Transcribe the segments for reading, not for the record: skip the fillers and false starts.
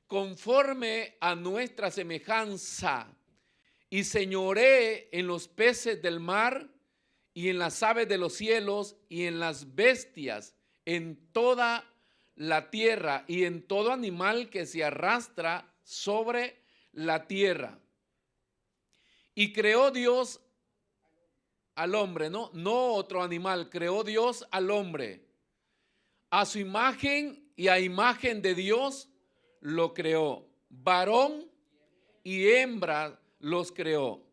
conforme a nuestra semejanza, y señoree en los peces del mar, y en las aves de los cielos, y en las bestias, en toda la tierra, y en todo animal que se arrastra sobre la tierra. Y creó Dios al hombre, no otro animal, creó Dios al hombre. A su imagen y a imagen de Dios lo creó. Varón y hembra los creó.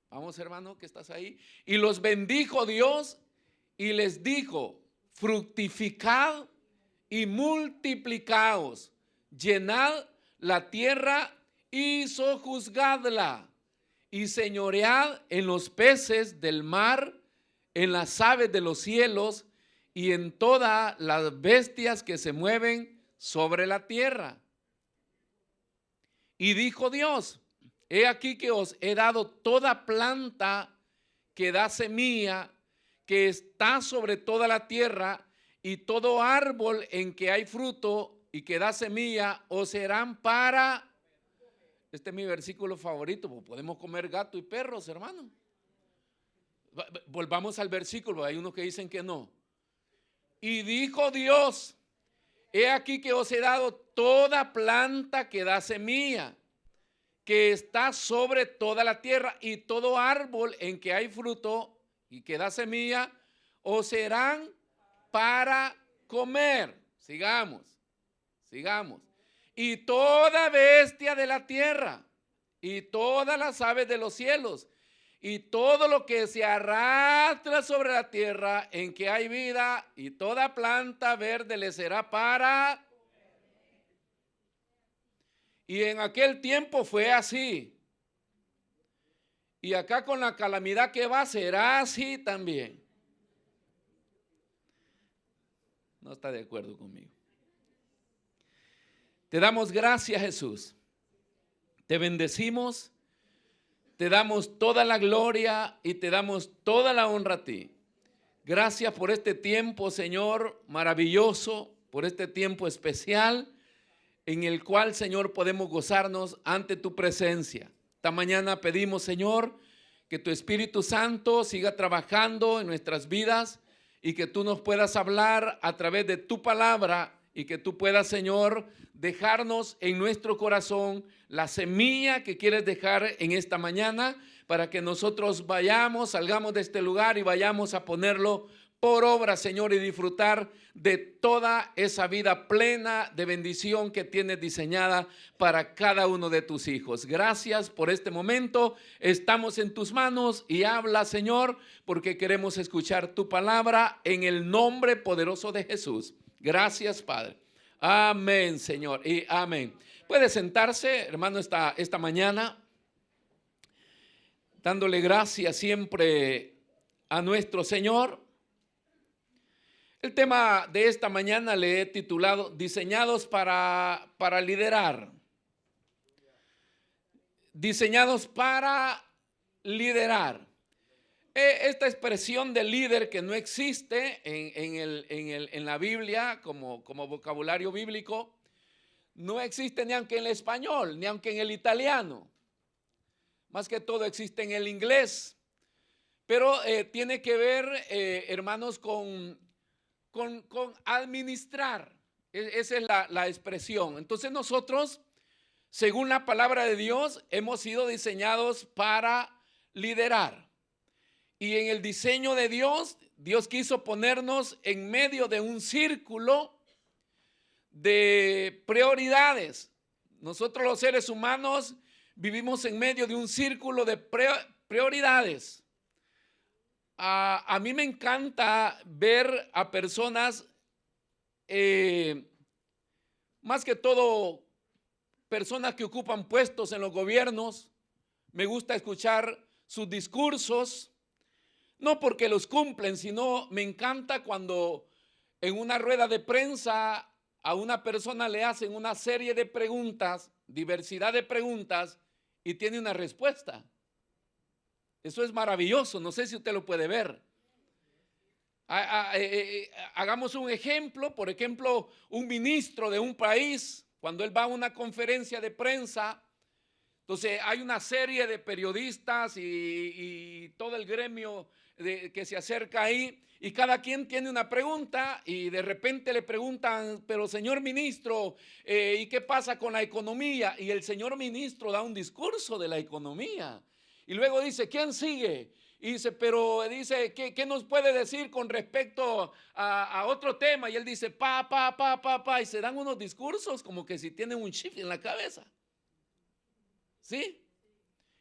Vamos, hermano, que estás ahí. Y los bendijo Dios y les dijo: fructificad y multiplicaos, llenad la tierra y sojuzgadla, y señoread en los peces del mar, en las aves de los cielos, y en todas las bestias que se mueven sobre la tierra. Y dijo Dios: he aquí que os he dado toda planta que da semilla, que está sobre toda la tierra, y todo árbol en que hay fruto y que da semilla, os serán para... Este es mi versículo favorito, pues podemos comer gato y perros, hermano. Volvamos al versículo, hay unos que dicen que no. Y dijo Dios: he aquí que os he dado toda planta que da semilla, que está sobre toda la tierra, y todo árbol en que hay fruto y que da semilla, os serán para comer. Sigamos. Y toda bestia de la tierra, y todas las aves de los cielos, y todo lo que se arrastra sobre la tierra en que hay vida, y toda planta verde le será para... Y en aquel tiempo fue así. Y acá con la calamidad que va será así también. No está de acuerdo conmigo. Te damos gracias, Jesús. Te bendecimos. Te damos toda la gloria y te damos toda la honra a ti. Gracias por este tiempo, Señor, maravilloso, por este tiempo especial en el cual, Señor, podemos gozarnos ante tu presencia. Esta mañana pedimos, Señor, que tu Espíritu Santo siga trabajando en nuestras vidas y que tú nos puedas hablar a través de tu palabra y que tú puedas, Señor, dejarnos en nuestro corazón la semilla que quieres dejar en esta mañana para que nosotros vayamos, salgamos de este lugar y vayamos a ponerlo por obra, Señor, y disfrutar de toda esa vida plena de bendición que tienes diseñada para cada uno de tus hijos. Gracias por este momento. Estamos en tus manos y habla, Señor, porque queremos escuchar tu palabra en el nombre poderoso de Jesús. Gracias, Padre. Amén, Señor, y amén. Puede sentarse, hermano, esta mañana, dándole gracias siempre a nuestro Señor. El tema de esta mañana le he titulado Diseñados para liderar. Diseñados para liderar. Esta expresión de líder que no existe en la Biblia como vocabulario bíblico, no existe ni aunque en el español, ni aunque en el italiano. Más que todo existe en el inglés. Pero tiene que ver, hermanos, con administrar. Esa es la expresión. Entonces nosotros, según la palabra de Dios, hemos sido diseñados para liderar. Y en el diseño de Dios, Dios quiso ponernos en medio de un círculo de prioridades. Nosotros los seres humanos vivimos en medio de un círculo de prioridades. A mí me encanta ver a personas, más que todo personas que ocupan puestos en los gobiernos. Me gusta escuchar sus discursos, no porque los cumplen, sino me encanta cuando en una rueda de prensa a una persona le hacen una serie de preguntas, diversidad de preguntas, y tiene una respuesta. Eso es maravilloso, no sé si usted lo puede ver. Hagamos un ejemplo, por ejemplo, un ministro de un país, cuando él va a una conferencia de prensa, entonces hay una serie de periodistas y todo el gremio que se acerca ahí, y cada quien tiene una pregunta y de repente le preguntan, pero señor ministro, ¿y qué pasa con la economía? Y el señor ministro da un discurso de la economía y luego dice, ¿quién sigue? Y dice, pero dice, ¿qué nos puede decir con respecto a otro tema? Y él dice, y se dan unos discursos como que si tienen un chip en la cabeza. ¿Sí?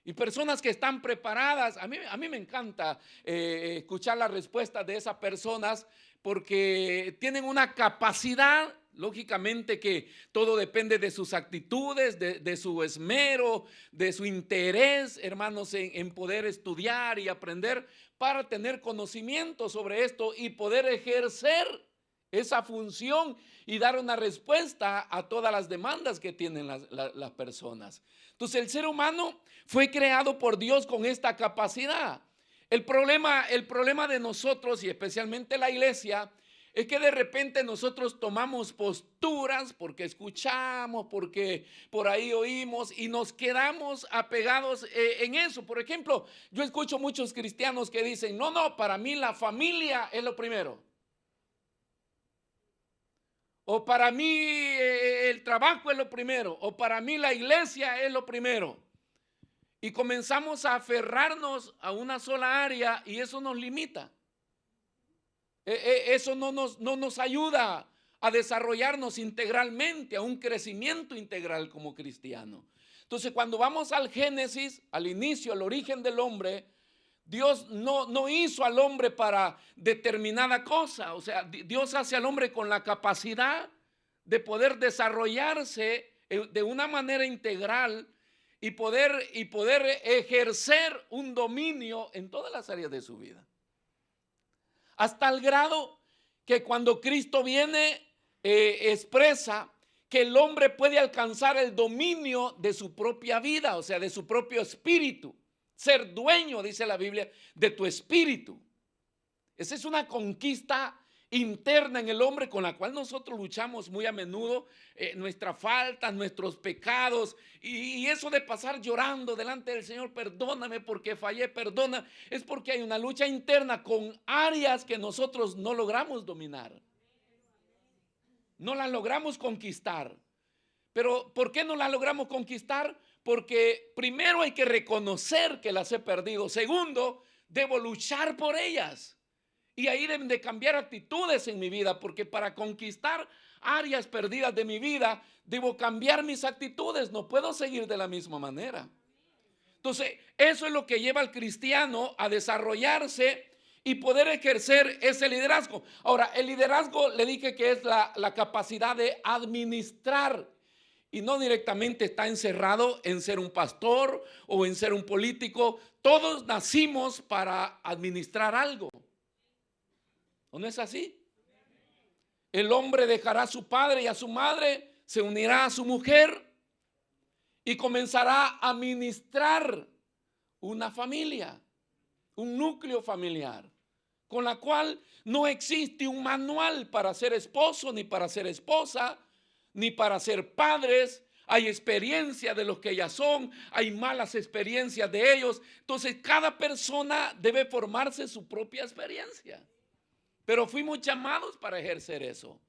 Y personas que están preparadas, a mí me encanta escuchar las respuestas de esas personas porque tienen una capacidad, lógicamente que todo depende de sus actitudes, de su esmero, de su interés, hermanos, en poder estudiar y aprender para tener conocimiento sobre esto y poder ejercer esa función y dar una respuesta a todas las demandas que tienen las personas. Entonces el ser humano fue creado por Dios con esta capacidad. El problema de nosotros y especialmente la iglesia es que de repente nosotros tomamos posturas porque escuchamos, porque por ahí oímos y nos quedamos apegados en eso. Por ejemplo, yo escucho muchos cristianos que dicen, no, para mí la familia es lo primero. O para mí el trabajo es lo primero, o para mí la iglesia es lo primero. Y comenzamos a aferrarnos a una sola área y eso nos limita. Eso no nos ayuda a desarrollarnos integralmente, a un crecimiento integral como cristiano. Entonces, cuando vamos al Génesis, al inicio, al origen del hombre, Dios no hizo al hombre para determinada cosa. O sea, Dios hace al hombre con la capacidad de poder desarrollarse de una manera integral y poder ejercer un dominio en todas las áreas de su vida. Hasta el grado que cuando Cristo viene, expresa que el hombre puede alcanzar el dominio de su propia vida, o sea, de su propio espíritu. Ser dueño, dice la Biblia, de tu espíritu. Esa es una conquista interna en el hombre con la cual nosotros luchamos muy a menudo, nuestra falta, nuestros pecados y eso de pasar llorando delante del Señor, perdóname porque fallé, perdona, es porque hay una lucha interna con áreas que nosotros no logramos dominar, no las logramos conquistar. Pero ¿por qué no las logramos conquistar? Porque primero hay que reconocer que las he perdido. Segundo, debo luchar por ellas. Y ahí deben de cambiar actitudes en mi vida, porque para conquistar áreas perdidas de mi vida, debo cambiar mis actitudes. No puedo seguir de la misma manera. Entonces, eso es lo que lleva al cristiano a desarrollarse y poder ejercer ese liderazgo. Ahora, el liderazgo le dije que es la capacidad de administrar. Y no directamente está encerrado en ser un pastor o en ser un político. Todos nacimos para administrar algo. ¿O no es así? El hombre dejará a su padre y a su madre, se unirá a su mujer y comenzará a administrar una familia, un núcleo familiar, con la cual no existe un manual para ser esposo ni para ser esposa, ni para ser padres. Hay experiencia de los que ya son, hay malas experiencias de ellos. Entonces cada persona debe formarse su propia experiencia. Pero fuimos llamados para ejercer eso.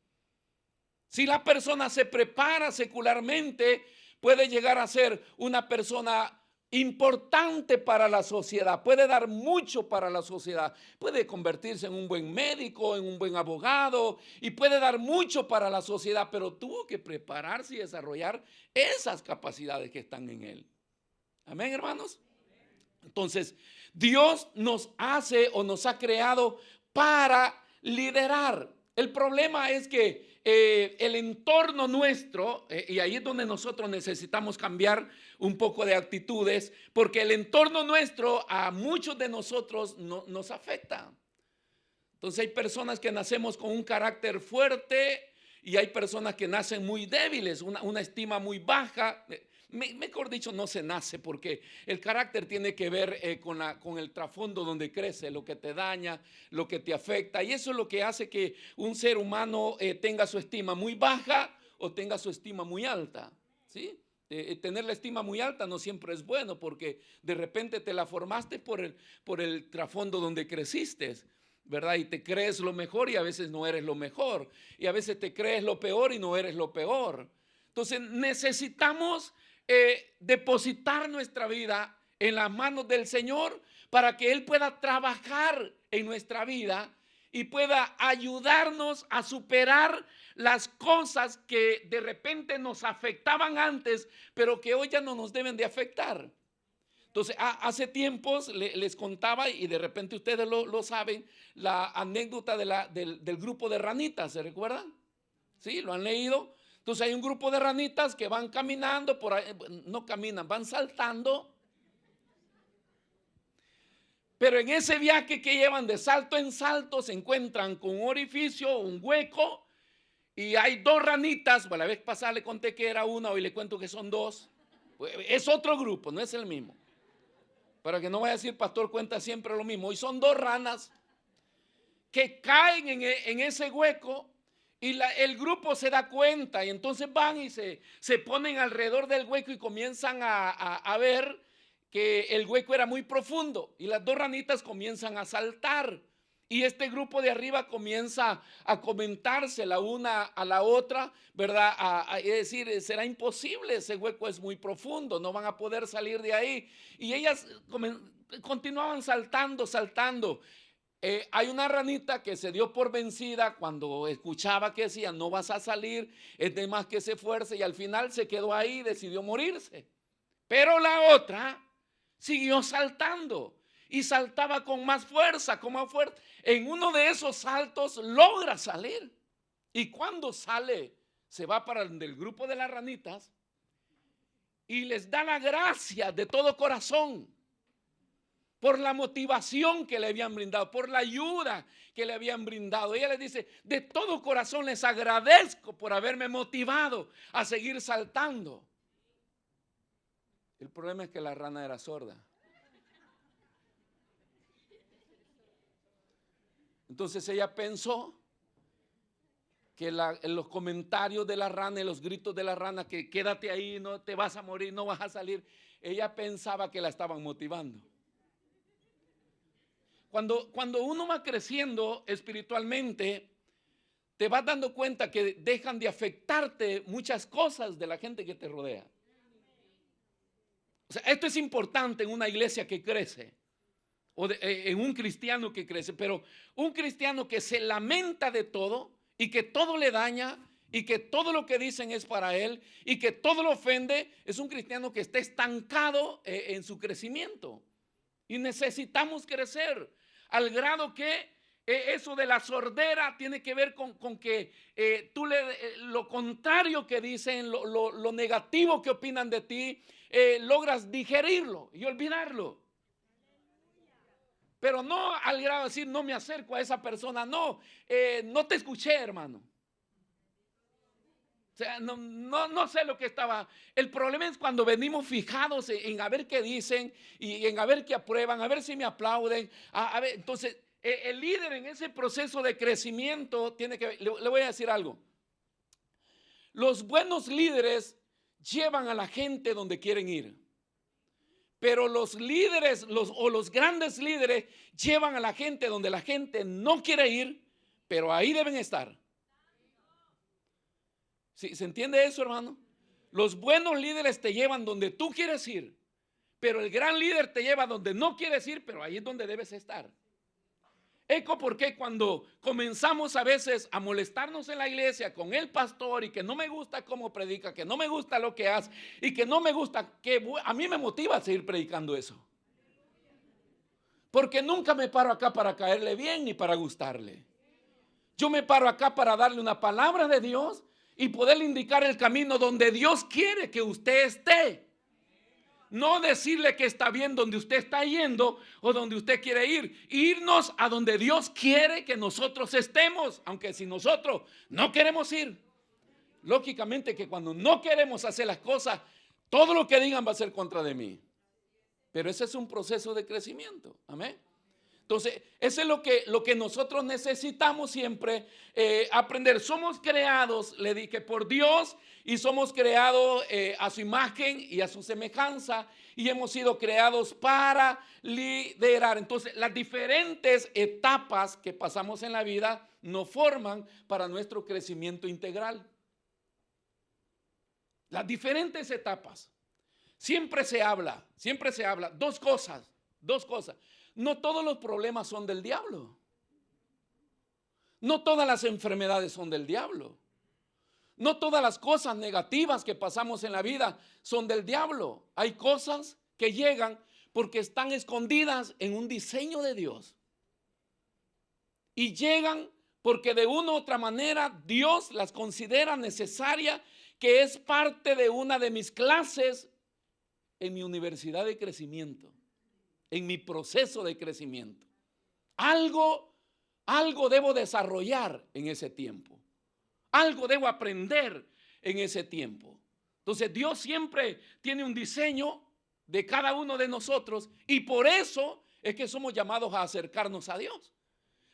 Si la persona se prepara secularmente, puede llegar a ser una persona importante para la sociedad, puede dar mucho para la sociedad, puede convertirse en un buen médico, en un buen abogado y puede dar mucho para la sociedad, pero tuvo que prepararse y desarrollar esas capacidades que están en él. Amén, hermanos. Entonces, Dios nos hace o nos ha creado para liderar. El problema es que el entorno nuestro, y ahí es donde nosotros necesitamos cambiar un poco de actitudes, porque el entorno nuestro a muchos de nosotros nos afecta. Entonces hay personas que nacemos con un carácter fuerte y hay personas que nacen muy débiles, una estima muy baja. Mejor dicho, no se nace, porque el carácter tiene que ver con el trasfondo donde crece, lo que te daña, lo que te afecta. Y eso es lo que hace que un ser humano tenga su estima muy baja o tenga su estima muy alta, ¿sí? Tener la estima muy alta no siempre es bueno, porque de repente te la formaste por el trasfondo donde creciste, ¿verdad? Y te crees lo mejor y a veces no eres lo mejor. Y a veces te crees lo peor y no eres lo peor. Entonces necesitamos depositar nuestra vida en las manos del Señor para que Él pueda trabajar en nuestra vida y pueda ayudarnos a superar las cosas que de repente nos afectaban antes, pero que hoy ya no nos deben de afectar. Entonces, hace tiempos les contaba, y de repente ustedes lo saben, la anécdota del grupo de ranitas, ¿se recuerdan? ¿Sí? ¿Lo han leído? Entonces hay un grupo de ranitas que van caminando por ahí, no caminan, van saltando. Pero en ese viaje que llevan de salto en salto se encuentran con un orificio, un hueco, y hay dos ranitas. Bueno, la vez pasada le conté que era una, hoy le cuento que son dos. Es otro grupo, no es el mismo. Para que no vaya a decir, pastor, cuenta siempre lo mismo. Hoy son dos ranas que caen en ese hueco. Y el grupo se da cuenta y entonces van y se ponen alrededor del hueco y comienzan a ver que el hueco era muy profundo. Y las dos ranitas comienzan a saltar. Y este grupo de arriba comienza a comentarse la una a la otra, ¿verdad? Es decir, será imposible, ese hueco es muy profundo, no van a poder salir de ahí. Y ellas continuaban saltando, saltando. Hay una ranita que se dio por vencida cuando escuchaba que decía, no vas a salir, es de más que se esfuerce, y al final se quedó ahí y decidió morirse. Pero la otra siguió saltando y saltaba con más fuerza, con más fuerza. En uno de esos saltos logra salir, y cuando sale se va para el grupo de las ranitas y les da la gracia de todo corazón por la motivación que le habían brindado, por la ayuda que le habían brindado. Ella les dice, de todo corazón les agradezco por haberme motivado a seguir saltando. El problema es que la rana era sorda. Entonces ella pensó que en los comentarios de la rana, en los gritos de la rana, que quédate ahí, no te vas a morir, no vas a salir, ella pensaba que la estaban motivando. Cuando uno va creciendo espiritualmente, te vas dando cuenta que dejan de afectarte muchas cosas de la gente que te rodea. O sea, esto es importante en una iglesia que crece, o en un cristiano que crece, pero un cristiano que se lamenta de todo y que todo le daña y que todo lo que dicen es para él y que todo lo ofende, es un cristiano que está estancado en su crecimiento. Y necesitamos crecer al grado que eso de la sordera tiene que ver con que tú lo contrario que dicen, lo negativo que opinan de ti, logras digerirlo y olvidarlo. Pero no al grado de decir, no me acerco a esa persona, no te escuché, hermano. O sea, no sé lo que estaba. El problema es cuando venimos fijados en a ver qué dicen y en a ver qué aprueban, a ver si me aplauden. A ver, entonces, el líder en ese proceso de crecimiento tiene que, le voy a decir algo. Los buenos líderes llevan a la gente donde quieren ir. Pero los líderes, los grandes líderes llevan a la gente donde la gente no quiere ir, pero ahí deben estar. ¿Sí? ¿Se entiende eso, hermano? Los buenos líderes te llevan donde tú quieres ir, pero el gran líder te lleva donde no quieres ir, pero ahí es donde debes estar. Eco, porque cuando comenzamos a veces a molestarnos en la iglesia con el pastor y que no me gusta cómo predica, que no me gusta lo que hace y que no me gusta, que a mí me motiva a seguir predicando eso. Porque nunca me paro acá para caerle bien ni para gustarle. Yo me paro acá para darle una palabra de Dios y poderle indicar el camino donde Dios quiere que usted esté. No decirle que está bien donde usted está yendo o donde usted quiere ir. Irnos a donde Dios quiere que nosotros estemos, aunque si nosotros no queremos ir. Lógicamente que cuando no queremos hacer las cosas, todo lo que digan va a ser contra de mí. Pero ese es un proceso de crecimiento. Amén. Entonces, eso es lo que nosotros necesitamos siempre aprender. Somos creados, le dije, por Dios, y somos creados a su imagen y a su semejanza, y hemos sido creados para liderar. Entonces, las diferentes etapas que pasamos en la vida nos forman para nuestro crecimiento integral. Las diferentes etapas. Siempre se habla dos cosas. No todos los problemas son del diablo. No todas las enfermedades son del diablo. No todas las cosas negativas que pasamos en la vida son del diablo. Hay cosas que llegan porque están escondidas en un diseño de Dios. Y llegan porque de una u otra manera Dios las considera necesarias, que es parte de una de mis clases en mi universidad de crecimiento, en mi proceso de crecimiento. Algo debo desarrollar en ese tiempo. Algo debo aprender en ese tiempo. Entonces Dios siempre tiene un diseño de cada uno de nosotros, y por eso es que somos llamados a acercarnos a Dios.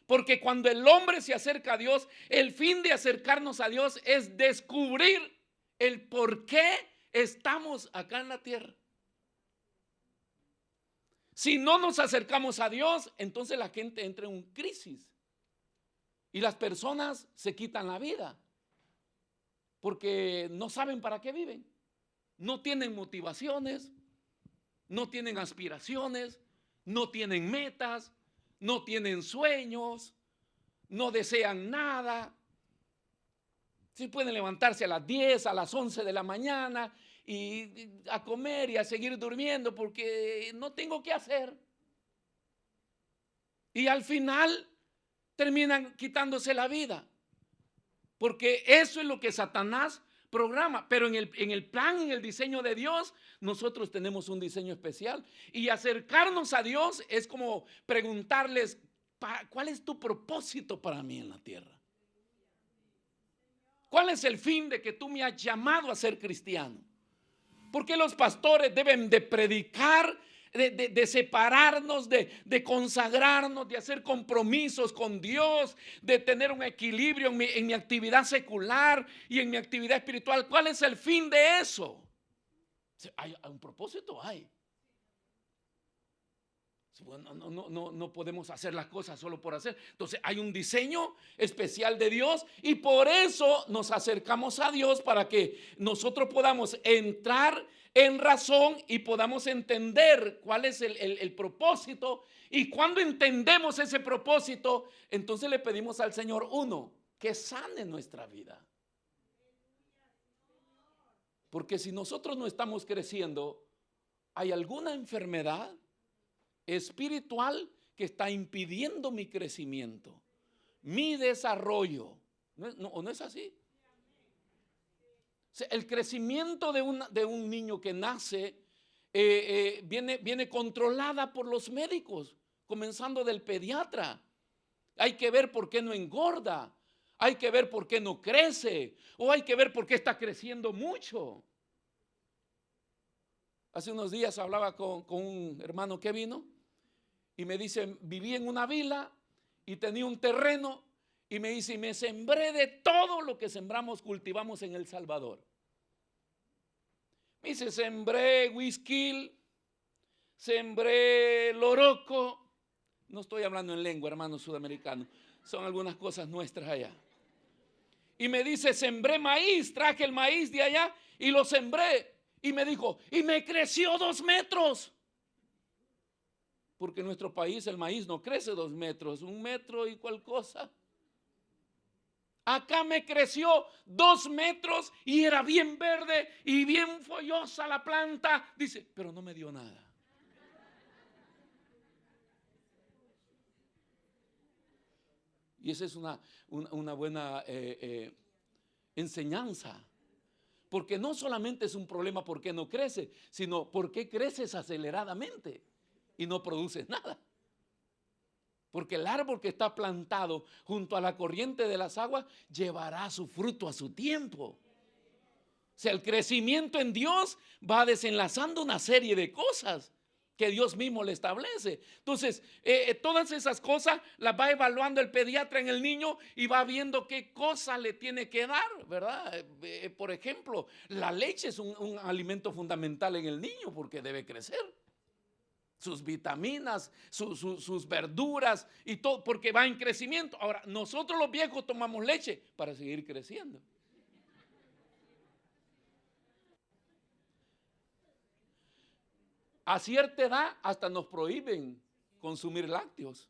Porque cuando el hombre se acerca a Dios, el fin de acercarnos a Dios es descubrir el por qué estamos acá en la tierra. Si no nos acercamos a Dios, entonces la gente entra en una crisis y las personas se quitan la vida porque no saben para qué viven. No tienen motivaciones, no tienen aspiraciones, no tienen metas, no tienen sueños, no desean nada. Si pueden levantarse a las 10, a las 11 de la mañana y a comer y a seguir durmiendo porque no tengo qué hacer. Y al final terminan quitándose la vida. Porque eso es lo que Satanás programa. Pero en el plan, en el diseño de Dios, nosotros tenemos un diseño especial. Y acercarnos a Dios es como preguntarles, ¿cuál es tu propósito para mí en la tierra? ¿Cuál es el fin de que tú me has llamado a ser cristiano? Porque los pastores deben de predicar, de separarnos, de consagrarnos, de hacer compromisos con Dios, de tener un equilibrio en mi actividad secular y en mi actividad espiritual. ¿Cuál es el fin de eso? ¿Hay un propósito? Hay. Bueno, no podemos hacer las cosas solo por hacer. Entonces hay un diseño especial de Dios, y por eso nos acercamos a Dios, para que nosotros podamos entrar en razón y podamos entender cuál es el propósito. Y cuando entendemos ese propósito, entonces le pedimos al Señor, uno, que sane nuestra vida. Porque si nosotros no estamos creciendo, hay alguna enfermedad espiritual que está impidiendo mi crecimiento, mi desarrollo. ¿No es así? O sea, el crecimiento de un niño que nace viene controlada por los médicos, comenzando del pediatra. Hay que ver por qué no engorda, hay que ver por qué no crece, o hay que ver por qué está creciendo mucho. Hace unos días hablaba con un hermano que vino y me dice, viví en una vila y tenía un terreno, y me dice, y me sembré de todo lo que sembramos, cultivamos en El Salvador. Me dice, sembré whisky, sembré loroco. No estoy hablando en lengua, hermanos sudamericanos, son algunas cosas nuestras allá. Y me dice, sembré maíz, traje el maíz de allá y lo sembré. Y me dijo, y me creció 2 metros. Porque en nuestro país el maíz no crece 2 metros, 1 metro y cual cosa. Acá me creció 2 metros y era bien verde y bien follosa la planta. Dice, pero no me dio nada. Y esa es una buena enseñanza. Porque no solamente es un problema por qué no crece, sino por qué creces aceleradamente y no produces nada. Porque el árbol que está plantado junto a la corriente de las aguas llevará su fruto a su tiempo. sea, el crecimiento en Dios va desenlazando una serie de cosas que Dios mismo le establece. Entonces, todas esas cosas las va evaluando el pediatra en el niño y va viendo qué cosa le tiene que dar, ¿verdad? Por ejemplo, la leche es un alimento fundamental en el niño porque debe crecer. Sus vitaminas, sus verduras y todo, porque va en crecimiento. Ahora, nosotros los viejos tomamos leche para seguir creciendo. A cierta edad hasta nos prohíben consumir lácteos.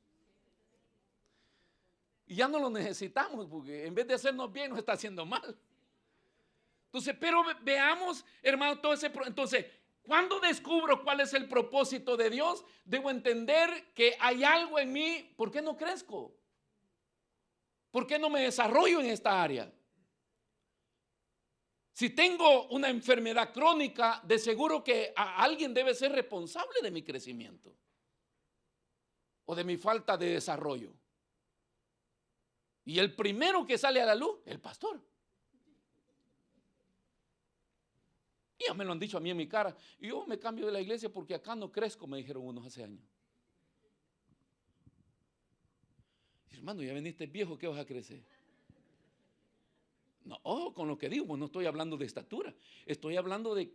Y ya no lo necesitamos porque en vez de hacernos bien nos está haciendo mal. Entonces, pero veamos, hermano, todo ese... Entonces, cuando descubro cuál es el propósito de Dios, debo entender que hay algo en mí. ¿Por qué no crezco? ¿Por qué no me desarrollo en esta área? Si tengo una enfermedad crónica, de seguro que alguien debe ser responsable de mi crecimiento o de mi falta de desarrollo. Y el primero que sale a la luz, el pastor. Y ya me lo han dicho a mí en mi cara. Y yo me cambio de la iglesia porque acá no crezco, me dijeron unos hace años. Hermano, ya veniste viejo, ¿qué vas a crecer? No, ojo con lo que digo, no estoy hablando de estatura, estoy hablando de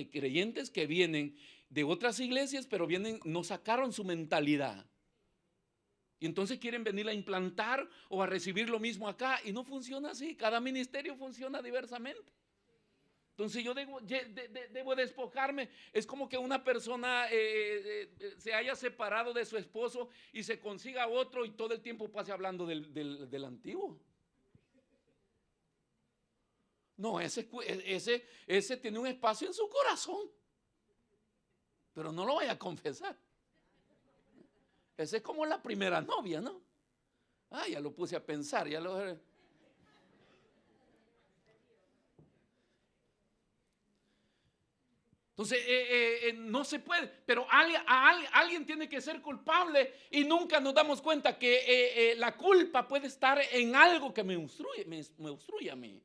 creyentes que vienen de otras iglesias, pero vienen, no sacaron su mentalidad. Y entonces quieren venir a implantar o a recibir lo mismo acá, y no funciona así, cada ministerio funciona diversamente. Entonces yo debo despojarme. Es como que una persona se haya separado de su esposo y se consiga otro y todo el tiempo pase hablando del antiguo. No, ese tiene un espacio en su corazón, pero no lo vaya a confesar. Ese es como la primera novia, ¿no? Ya lo puse a pensar, ya lo... Entonces, no se puede, pero alguien tiene que ser culpable y nunca nos damos cuenta que la culpa puede estar en algo que me obstruye a mí.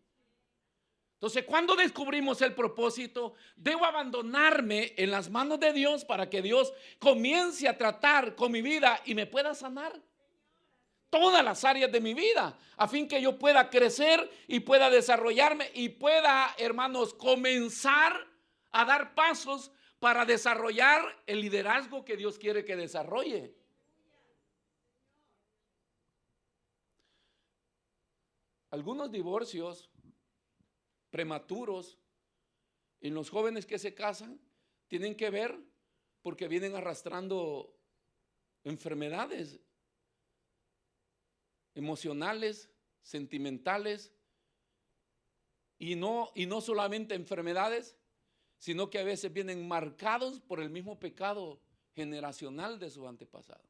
Entonces, cuando descubrimos el propósito, debo abandonarme en las manos de Dios para que Dios comience a tratar con mi vida y me pueda sanar todas las áreas de mi vida, a fin que yo pueda crecer y pueda desarrollarme y pueda, hermanos, comenzar a dar pasos para desarrollar el liderazgo que Dios quiere que desarrolle. Algunos divorcios prematuros en los jóvenes que se casan tienen que ver porque vienen arrastrando enfermedades emocionales, sentimentales, y no solamente enfermedades, sino que a veces vienen marcados por el mismo pecado generacional de sus antepasados.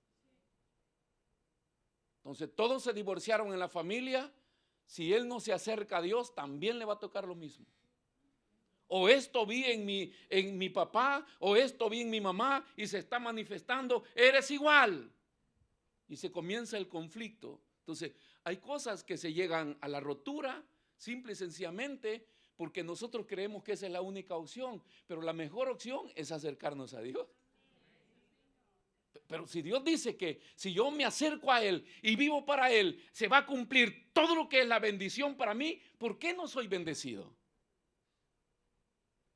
Entonces todos se divorciaron en la familia. Si él no se acerca a Dios, también le va a tocar lo mismo. O esto vi en mi papá, o esto vi en mi mamá y se está manifestando, eres igual. Y se comienza el conflicto. Entonces, hay cosas que se llegan a la rotura, simple y sencillamente, porque nosotros creemos que esa es la única opción, pero la mejor opción es acercarnos a Dios. Pero si Dios dice que si yo me acerco a Él y vivo para Él, se va a cumplir todo lo que es la bendición para mí, ¿por qué no soy bendecido?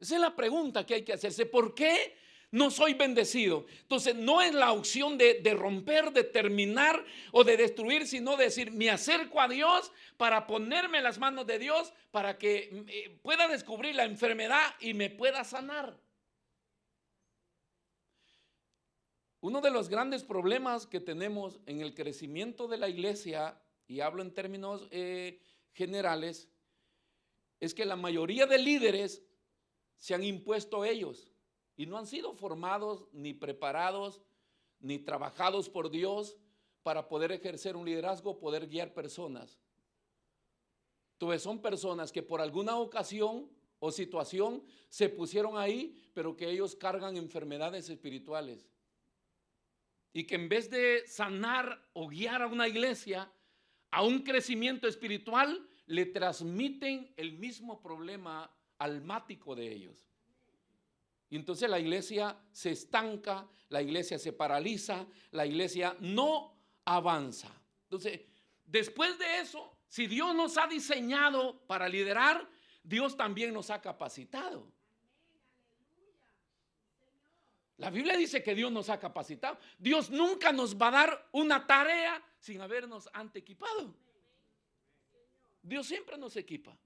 Esa es la pregunta que hay que hacerse. ¿Por qué no soy bendecido? Entonces no es la opción de romper, de terminar o de destruir, sino decir, me acerco a Dios para ponerme en las manos de Dios para que pueda descubrir la enfermedad y me pueda sanar. Uno de los grandes problemas que tenemos en el crecimiento de la iglesia, y hablo en términos generales, es que la mayoría de líderes se han impuesto ellos y no han sido formados, ni preparados, ni trabajados por Dios para poder ejercer un liderazgo, poder guiar personas. Entonces son personas que por alguna ocasión o situación se pusieron ahí, pero que ellos cargan enfermedades espirituales. Y que en vez de sanar o guiar a una iglesia a un crecimiento espiritual, le transmiten el mismo problema almático de ellos. Y entonces la iglesia se estanca, la iglesia se paraliza, la iglesia no avanza. Entonces, después de eso, si Dios nos ha diseñado para liderar, Dios también nos ha capacitado. La Biblia dice que Dios nos ha capacitado. Dios nunca nos va a dar una tarea sin habernos antes equipado. Dios siempre nos equipa.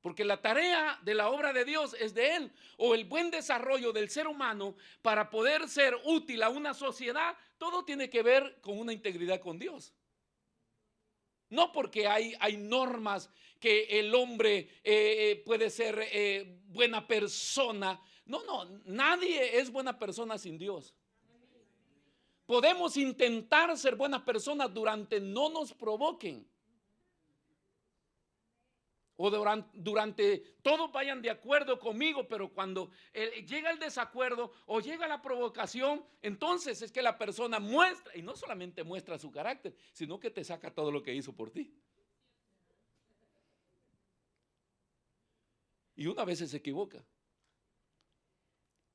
Porque la tarea de la obra de Dios es de Él, o el buen desarrollo del ser humano para poder ser útil a una sociedad. Todo tiene que ver con una integridad con Dios. No porque hay normas que el hombre puede ser buena persona. No, nadie es buena persona sin Dios. Podemos intentar ser buenas personas durante no nos provoquen. O durante todos vayan de acuerdo conmigo, pero cuando llega el desacuerdo o llega la provocación, entonces es que la persona muestra, y no solamente muestra su carácter, sino que te saca todo lo que hizo por ti. Y una vez se equivoca.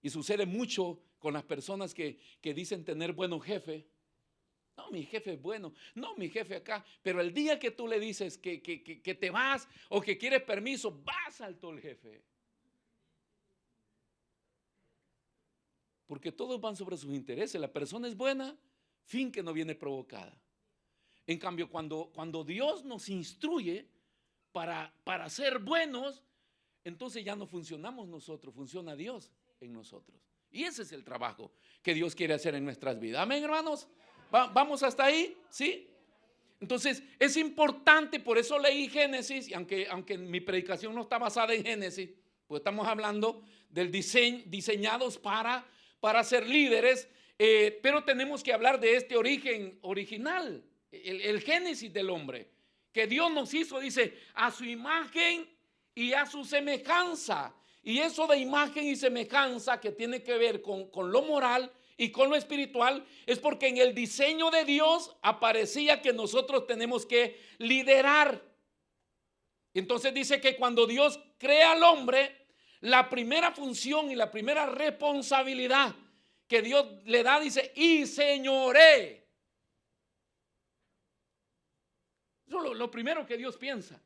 Y sucede mucho con las personas que dicen tener buenos jefes. No, mi jefe es bueno. No, mi jefe acá. Pero el día que tú le dices que te vas o que quieres permiso, va, saltó el jefe. Porque todos van sobre sus intereses. La persona es buena, fin que no viene provocada. En cambio, cuando Dios nos instruye para ser buenos, entonces ya no funcionamos nosotros, funciona Dios en nosotros. Y ese es el trabajo que Dios quiere hacer en nuestras vidas. Amén, hermanos. ¿Vamos hasta ahí? ¿Sí? Entonces es importante, por eso leí Génesis, y aunque mi predicación no está basada en Génesis, pues estamos hablando del diseñados para ser líderes, pero tenemos que hablar de este origen original, el Génesis del hombre, que Dios nos hizo, dice, a su imagen y a su semejanza. Y eso de imagen y semejanza que tiene que ver con lo moral y con lo espiritual, es porque en el diseño de Dios aparecía que nosotros tenemos que liderar. Entonces dice que cuando Dios crea al hombre, la primera función y la primera responsabilidad que Dios le da, dice, y señoré. Eso es lo primero que Dios piensa.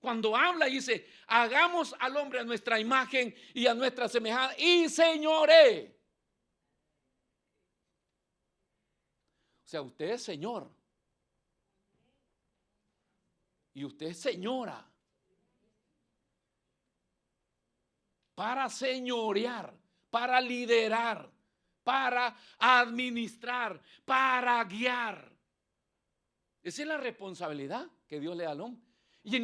Cuando habla y dice, hagamos al hombre a nuestra imagen y a nuestra semejanza, y señoré. O sea, usted es señor. Y usted es señora. Para señorear, para liderar, para administrar, para guiar. Esa es la responsabilidad que Dios le da al hombre. Y en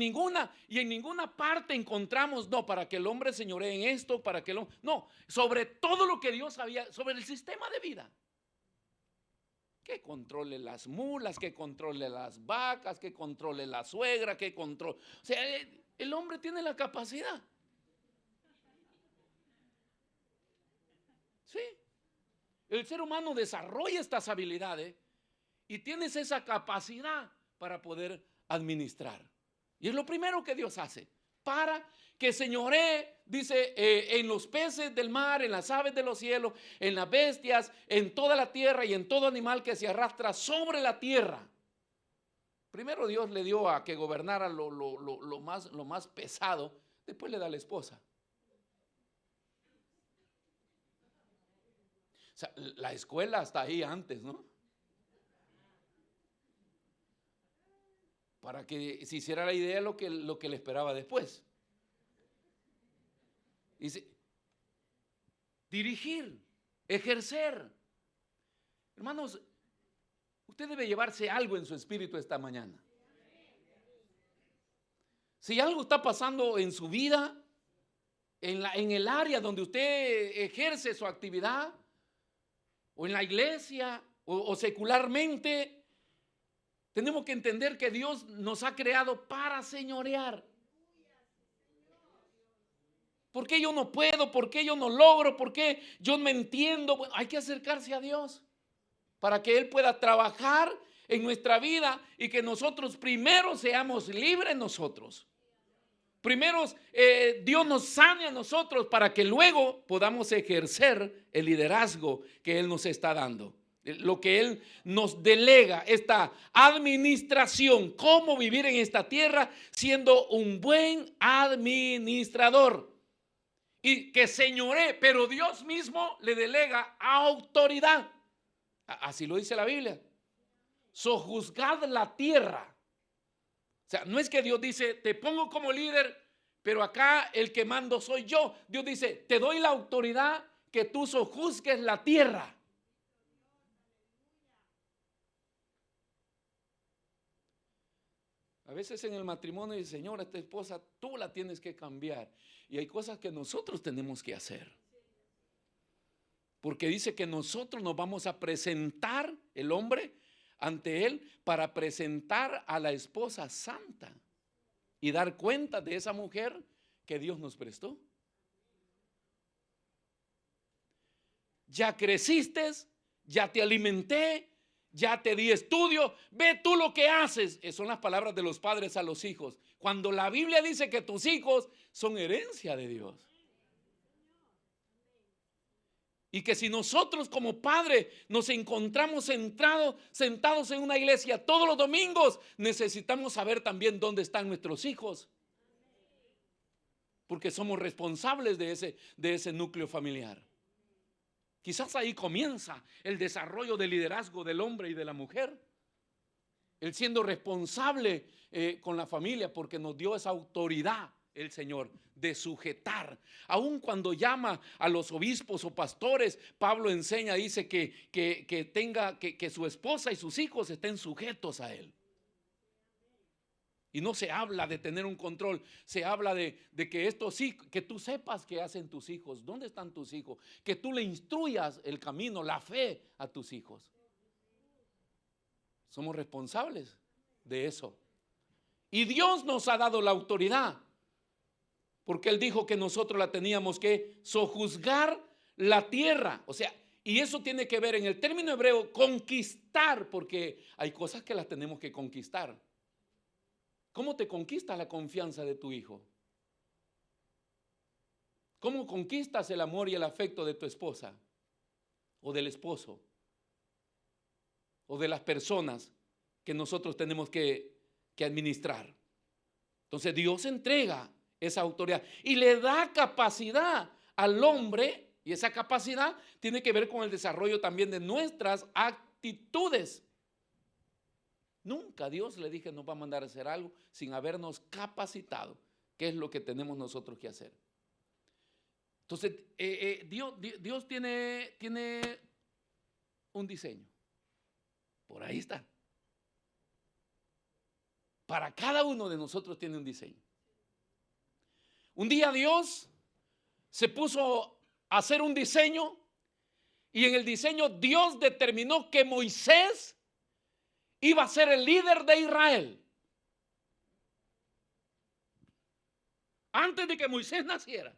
ninguna parte encontramos, no, para que el hombre señoree en esto, para que el hombre, no, sobre todo lo que Dios sabía, sobre el sistema de vida. Que controle las mulas, que controle las vacas, que controle la suegra, que controle. O sea, el hombre tiene la capacidad. Sí. El ser humano desarrolla estas habilidades y tienes esa capacidad para poder administrar. Y es lo primero que Dios hace, para que señoree, dice, en los peces del mar, en las aves de los cielos, en las bestias, en toda la tierra y en todo animal que se arrastra sobre la tierra. Primero Dios le dio a que gobernara lo más pesado, después le da a la esposa. O sea, la escuela está ahí antes, ¿no? Para que se hiciera la idea de lo que le esperaba después. Dice, dirigir, ejercer. Hermanos, usted debe llevarse algo en su espíritu esta mañana. Si algo está pasando en su vida, en el área donde usted ejerce su actividad, o en la iglesia, o secularmente, tenemos que entender que Dios nos ha creado para señorear. ¿Por qué yo no puedo? ¿Por qué yo no logro? ¿Por qué yo no entiendo? Bueno, hay que acercarse a Dios para que Él pueda trabajar en nuestra vida y que nosotros primero seamos libres nosotros. Primero, Dios nos sane a nosotros para que luego podamos ejercer el liderazgo que Él nos está dando. Lo que Él nos delega, esta administración, cómo vivir en esta tierra siendo un buen administrador. Y que señoree, pero Dios mismo le delega autoridad. Así lo dice la Biblia. Sojuzgad la tierra. O sea, no es que Dios dice, te pongo como líder, pero acá el que mando soy yo. Dios dice, te doy la autoridad que tú sojuzgues la tierra. A veces en el matrimonio dice, Señor, esta esposa tú la tienes que cambiar. Y hay cosas que nosotros tenemos que hacer. Porque dice que nosotros nos vamos a presentar, el hombre, ante Él para presentar a la esposa santa y dar cuenta de esa mujer que Dios nos prestó. Ya creciste, ya te alimenté, ya te di estudio, ve tú lo que haces. Son las palabras de los padres a los hijos. Cuando la Biblia dice que tus hijos son herencia de Dios. Y que si nosotros como padres nos encontramos sentados en una iglesia todos los domingos, necesitamos saber también dónde están nuestros hijos. Porque somos responsables de ese núcleo familiar. Quizás ahí comienza el desarrollo del liderazgo del hombre y de la mujer. Él siendo responsable con la familia porque nos dio esa autoridad. El Señor de sujetar, aun cuando llama a los obispos o pastores, Pablo enseña, dice que su esposa y sus hijos estén sujetos a él. Y no se habla de tener un control, se habla de que estos hijos, que tú sepas qué hacen tus hijos, dónde están tus hijos, que tú le instruyas el camino, la fe a tus hijos. Somos responsables de eso. Y Dios nos ha dado la autoridad. Porque Él dijo que nosotros la teníamos que sojuzgar la tierra. O sea, y eso tiene que ver en el término hebreo conquistar, porque hay cosas que las tenemos que conquistar. ¿Cómo te conquista la confianza de tu hijo? ¿Cómo conquistas el amor y el afecto de tu esposa? O del esposo. O de las personas que nosotros tenemos que administrar. Entonces Dios entrega esa autoridad y le da capacidad al hombre, y esa capacidad tiene que ver con el desarrollo también de nuestras actitudes. Nunca Dios le dije nos va a mandar a hacer algo sin habernos capacitado, que es lo que tenemos nosotros que hacer. Entonces Dios tiene un diseño, por ahí está. Para cada uno de nosotros tiene un diseño. Un día Dios se puso a hacer un diseño y en el diseño Dios determinó que Moisés iba a ser el líder de Israel. Antes de que Moisés naciera.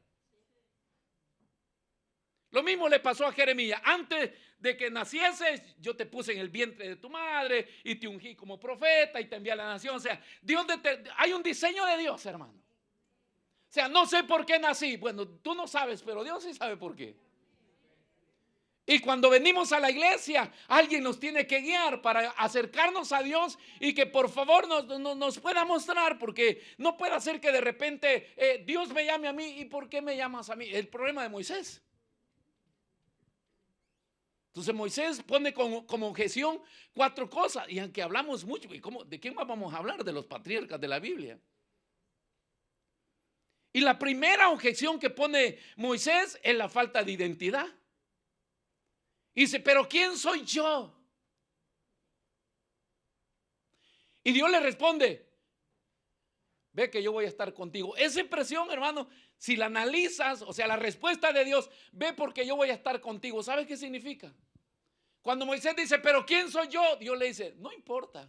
Lo mismo le pasó a Jeremías. Antes de que nacieses, yo te puse en el vientre de tu madre y te ungí como profeta y te envié a la nación. O sea, hay un diseño de Dios, hermano. O sea, no sé por qué nací. Bueno, tú no sabes, pero Dios sí sabe por qué. Y cuando venimos a la iglesia, alguien nos tiene que guiar para acercarnos a Dios y que por favor nos pueda mostrar, porque no puede ser que de repente Dios me llame a mí. ¿Y por qué me llamas a mí? El problema de Moisés. Entonces Moisés pone como objeción 4 cosas. Y aunque hablamos mucho, ¿de quién más vamos a hablar? De los patriarcas de la Biblia. Y la primera objeción que pone Moisés es la falta de identidad. Y dice, pero ¿quién soy yo? Y Dios le responde, ve que yo voy a estar contigo. Esa expresión, hermano, si la analizas, o sea, la respuesta de Dios, ve porque yo voy a estar contigo. ¿Sabes qué significa? Cuando Moisés dice, pero ¿quién soy yo? Dios le dice, no importa.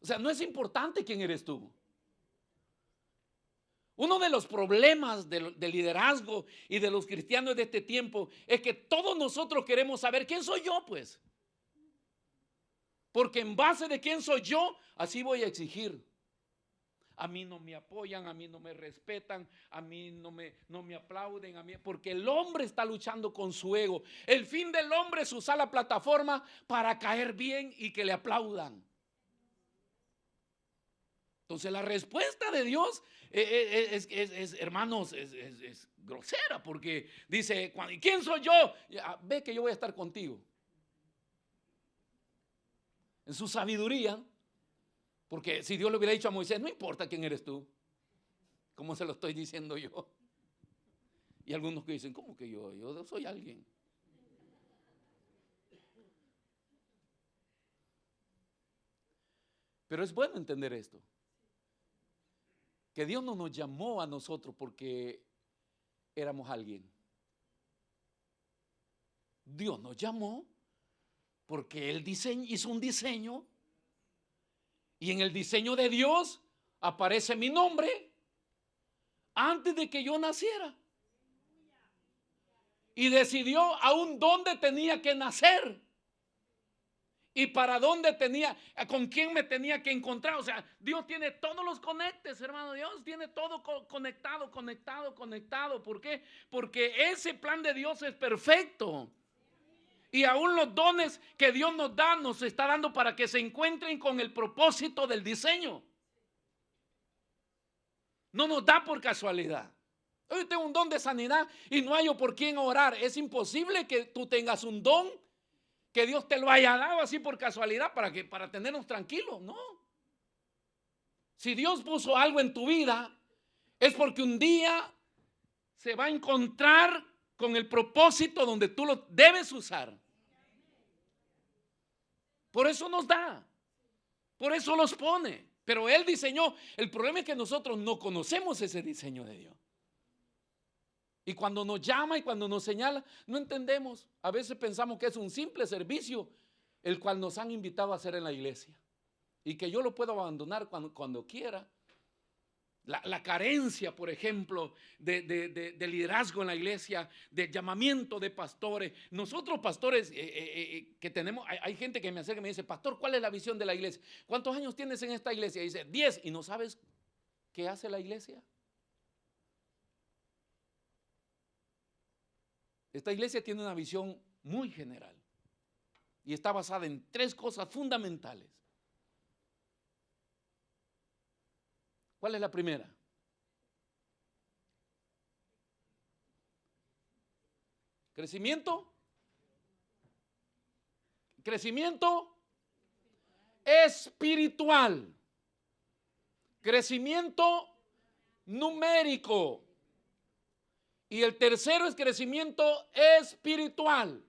O sea, no es importante quién eres tú. Uno de los problemas del liderazgo y de los cristianos de este tiempo es que todos nosotros queremos saber quién soy yo, pues. Porque en base de quién soy yo, así voy a exigir. a mí no me apoyan, a mí no me respetan, a mí no me aplauden, porque el hombre está luchando con su ego. El fin del hombre es usar la plataforma para caer bien y que le aplaudan. Entonces la respuesta de Dios hermanos, es grosera, porque dice, ¿quién soy yo? Ve que yo voy a estar contigo. En su sabiduría, porque si Dios le hubiera dicho a Moisés, no importa quién eres tú, como se lo estoy diciendo yo. Y algunos que dicen, ¿cómo que yo soy alguien? Pero es bueno entender esto, que Dios no nos llamó a nosotros porque éramos alguien. Dios nos llamó porque Él hizo un diseño, y en el diseño de Dios aparece mi nombre antes de que yo naciera. Y decidió aún dónde tenía que nacer y para dónde con quién me tenía que encontrar. O sea, Dios tiene todos los conectes, hermano. Dios tiene todo conectado. ¿Por qué? Porque ese plan de Dios es perfecto. Y aún los dones que Dios nos está dando para que se encuentren con el propósito del diseño. No nos da por casualidad. Yo tengo un don de sanidad y no hallo por quién orar. Es imposible que tú tengas un don, que Dios te lo haya dado así por casualidad para tenernos tranquilos. No. Si Dios puso algo en tu vida, es porque un día se va a encontrar con el propósito donde tú lo debes usar. Por eso nos da, por eso los pone. Pero Él diseñó. El problema es que nosotros no conocemos ese diseño de Dios. Y cuando nos llama y cuando nos señala, no entendemos. A veces pensamos que es un simple servicio el cual nos han invitado a hacer en la iglesia, y que yo lo puedo abandonar cuando quiera. La carencia, por ejemplo, de liderazgo en la iglesia, de llamamiento de pastores. Nosotros pastores que tenemos, hay gente que me acerca y me dice, pastor, ¿cuál es la visión de la iglesia? ¿Cuántos años tienes en esta iglesia? Y dice, 10, y no sabes qué hace la iglesia. Esta iglesia tiene una visión muy general y está basada en 3 cosas fundamentales. ¿Cuál es la primera? Crecimiento espiritual, crecimiento numérico, y el tercero es crecimiento espiritual,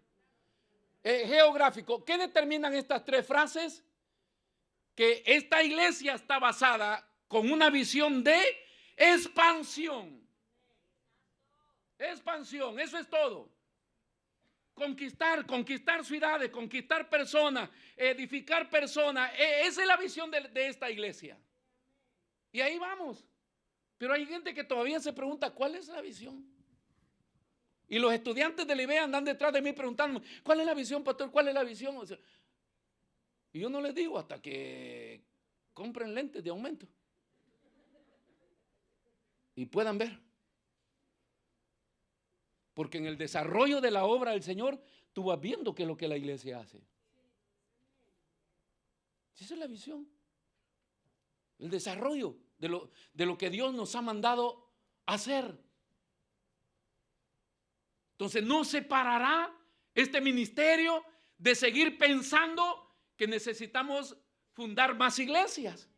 geográfico. ¿Qué determinan estas 3 frases? Que esta iglesia está basada con una visión de expansión. Expansión, eso es todo. Conquistar ciudades, conquistar personas, edificar personas. Esa es la visión de esta iglesia. Y ahí vamos. Pero hay gente que todavía se pregunta, ¿cuál es la visión? Y los estudiantes del IBE andan detrás de mí preguntándome, ¿cuál es la visión, pastor? ¿Cuál es la visión? O sea, y yo no les digo hasta que compren lentes de aumento y puedan ver. Porque en el desarrollo de la obra del Señor, tú vas viendo qué es lo que la iglesia hace. Esa es la visión. El desarrollo de lo que Dios nos ha mandado hacer. Entonces no se parará este ministerio de seguir pensando que necesitamos fundar más iglesias,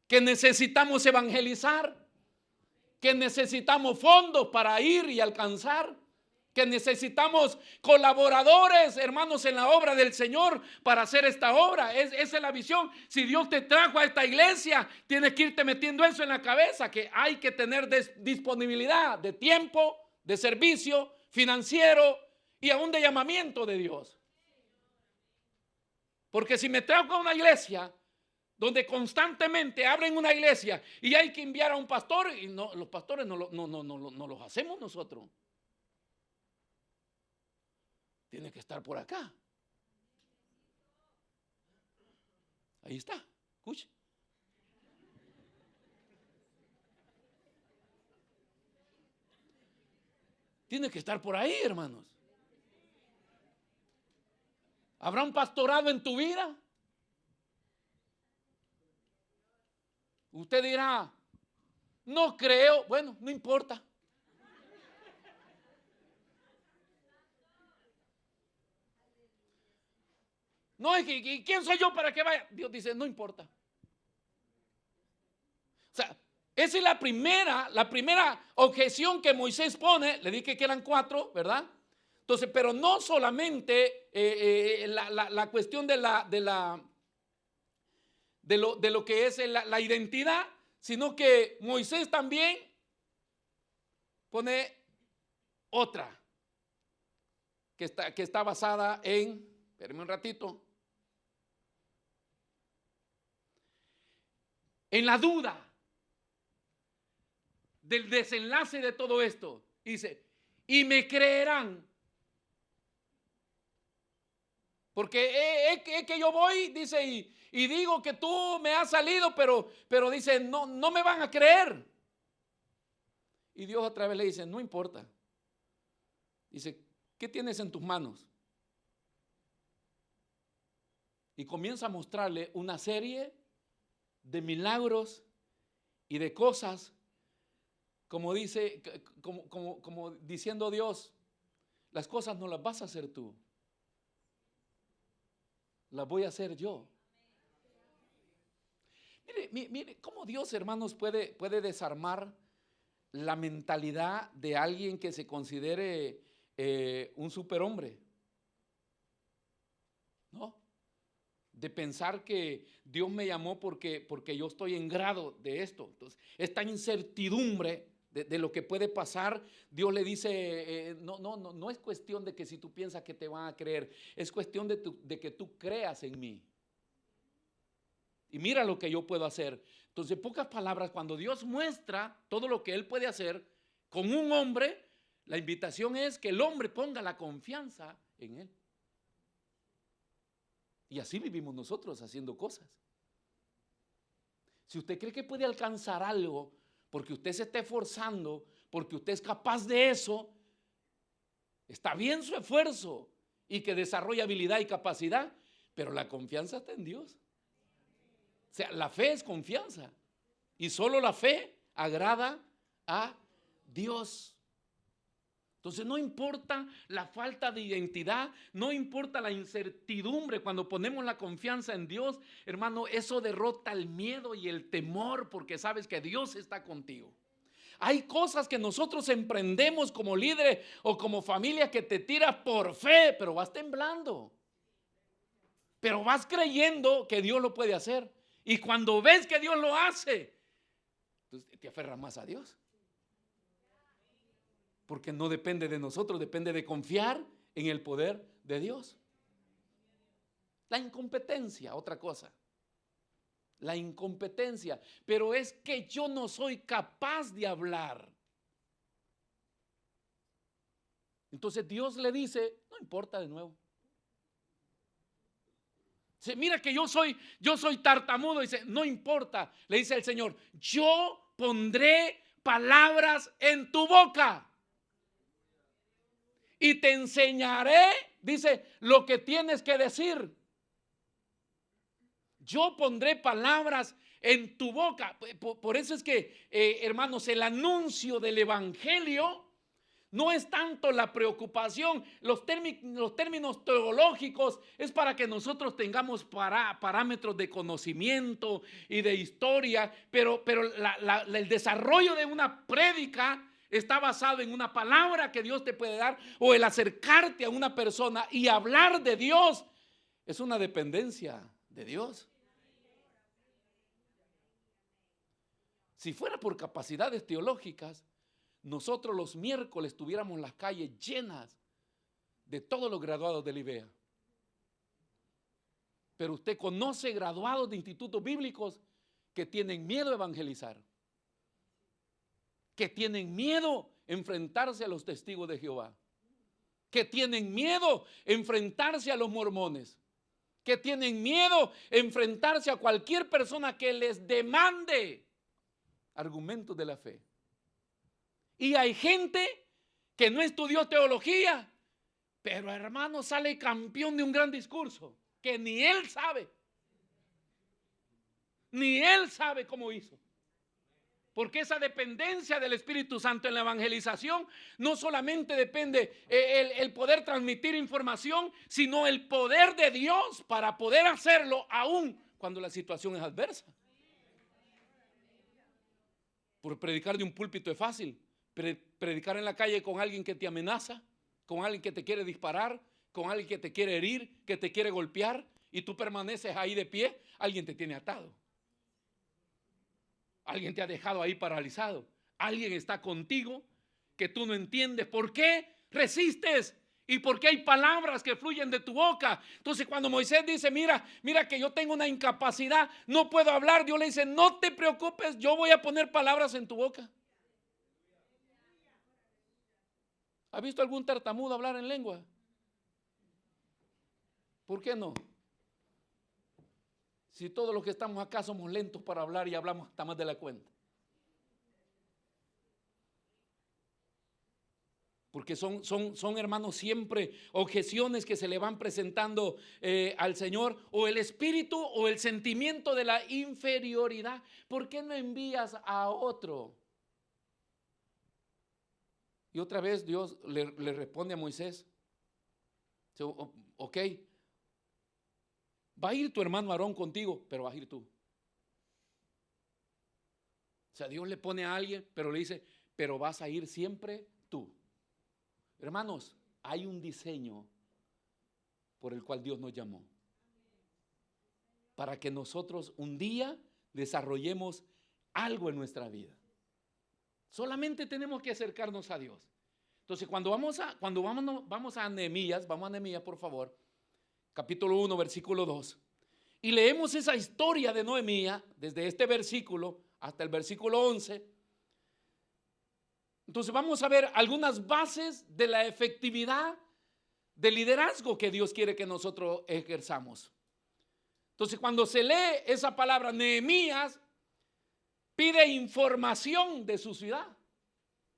que necesitamos evangelizar, que necesitamos fondos para ir y alcanzar, que necesitamos colaboradores, hermanos, en la obra del Señor para hacer esta obra. Esa es la visión. Si Dios te trajo a esta iglesia, tienes que irte metiendo eso en la cabeza, que hay que tener disponibilidad de tiempo, de servicio financiero y aún de llamamiento de Dios. Porque si me trajo a una iglesia donde constantemente abren una iglesia y hay que enviar a un pastor, y no, los pastores no los hacemos nosotros. Tiene que estar por acá. Ahí está, escuche. tiene que estar por ahí, hermanos. ¿Habrá un pastorado en tu vida? Usted dirá, no creo. Bueno, no importa. No, ¿y quién soy yo para que vaya? Dios dice, no importa. O sea, esa es la primera objeción que Moisés pone. Le dije que eran 4, ¿verdad? Entonces, pero no solamente la cuestión de lo que es la identidad, sino que Moisés también pone otra que está basada en, espérenme un ratito, en la duda del desenlace de todo esto. Dice, y me creerán. Porque es que yo voy, dice, y digo que tú me has salido, pero dice, no me van a creer. Y Dios otra vez le dice, no importa. Dice, ¿qué tienes en tus manos? Y comienza a mostrarle una serie de milagros y de cosas, como dice, como diciendo Dios, las cosas no las vas a hacer tú, las voy a hacer yo. Mire cómo Dios, hermanos, puede desarmar la mentalidad de alguien que se considere un superhombre, ¿no? De pensar que Dios me llamó porque yo estoy en grado de esto. Entonces, esta incertidumbre de lo que puede pasar, Dios le dice, no es cuestión de que si tú piensas que te van a creer, es cuestión de que tú creas en mí. Y mira lo que yo puedo hacer. Entonces, en pocas palabras, cuando Dios muestra todo lo que Él puede hacer con un hombre, la invitación es que el hombre ponga la confianza en Él. Y así vivimos nosotros haciendo cosas. Si usted cree que puede alcanzar algo porque usted se está esforzando, porque usted es capaz de eso, está bien su esfuerzo y que desarrolla habilidad y capacidad, pero la confianza está en Dios. O sea, la fe es confianza y solo la fe agrada a Dios. Entonces no importa la falta de identidad, no importa la incertidumbre, cuando ponemos la confianza en Dios, hermano, eso derrota el miedo y el temor porque sabes que Dios está contigo. Hay cosas que nosotros emprendemos como líderes o como familia que te tiras por fe, pero vas temblando. Pero vas creyendo que Dios lo puede hacer. Y cuando ves que Dios lo hace, entonces te aferras más a Dios. Porque no depende de nosotros, depende de confiar en el poder de Dios. La incompetencia, otra cosa. La incompetencia. Pero es que yo no soy capaz de hablar. Entonces Dios le dice, no importa de nuevo. Dice, mira que yo soy tartamudo. Dice, no importa. Le dice el Señor, yo pondré palabras en tu boca. Y te enseñaré, dice, lo que tienes que decir. Yo pondré palabras en tu boca. Por eso es que, hermanos, el anuncio del evangelio no es tanto la preocupación. Los términos teológicos es para que nosotros tengamos parámetros de conocimiento y de historia, pero el desarrollo de una prédica está basado en una palabra que Dios te puede dar, o el acercarte a una persona y hablar de Dios es una dependencia de Dios. Si fuera por capacidades teológicas, nosotros los miércoles tuviéramos las calles llenas de todos los graduados del IBEA. Pero usted conoce graduados de institutos bíblicos que tienen miedo a evangelizar, que tienen miedo a enfrentarse a los testigos de Jehová, que tienen miedo a enfrentarse a los mormones, que tienen miedo a enfrentarse a cualquier persona que les demande argumentos de la fe. Y hay gente que no estudió teología, pero hermano sale campeón de un gran discurso que ni él sabe. Ni él sabe cómo hizo. Porque esa dependencia del Espíritu Santo en la evangelización no solamente depende el poder transmitir información, sino el poder de Dios para poder hacerlo aún cuando la situación es adversa. Por predicar de un púlpito es fácil. Predicar en la calle con alguien que te amenaza, con alguien que te quiere disparar, con alguien que te quiere herir, que te quiere golpear y tú permaneces ahí de pie, alguien te tiene atado. Alguien te ha dejado ahí paralizado. Alguien está contigo que tú no entiendes. ¿Por qué resistes? ¿Y por qué hay palabras que fluyen de tu boca? Entonces cuando Moisés dice, mira que yo tengo una incapacidad, no puedo hablar, Dios le dice, no te preocupes, yo voy a poner palabras en tu boca. ¿Ha visto algún tartamudo hablar en lengua? ¿Por qué no? Si todos los que estamos acá somos lentos para hablar y hablamos hasta más de la cuenta. Porque son hermanos siempre objeciones que se le van presentando al Señor, o el espíritu o el sentimiento de la inferioridad. ¿Por qué no envías a otro? Y otra vez Dios le responde a Moisés, ok, va a ir tu hermano Aarón contigo, pero vas a ir tú. O sea, Dios le pone a alguien, pero le dice, pero vas a ir siempre tú. Hermanos, hay un diseño por el cual Dios nos llamó. Para que nosotros un día desarrollemos algo en nuestra vida. Solamente tenemos que acercarnos a Dios. Entonces, cuando vamos a Nehemías, vamos a Nehemías, por favor, capítulo 1, versículo 2. Y leemos esa historia de Nehemías desde este versículo hasta el versículo 11. Entonces vamos a ver algunas bases de la efectividad del liderazgo que Dios quiere que nosotros ejerzamos. Entonces cuando se lee esa palabra, Nehemías pide información de su ciudad.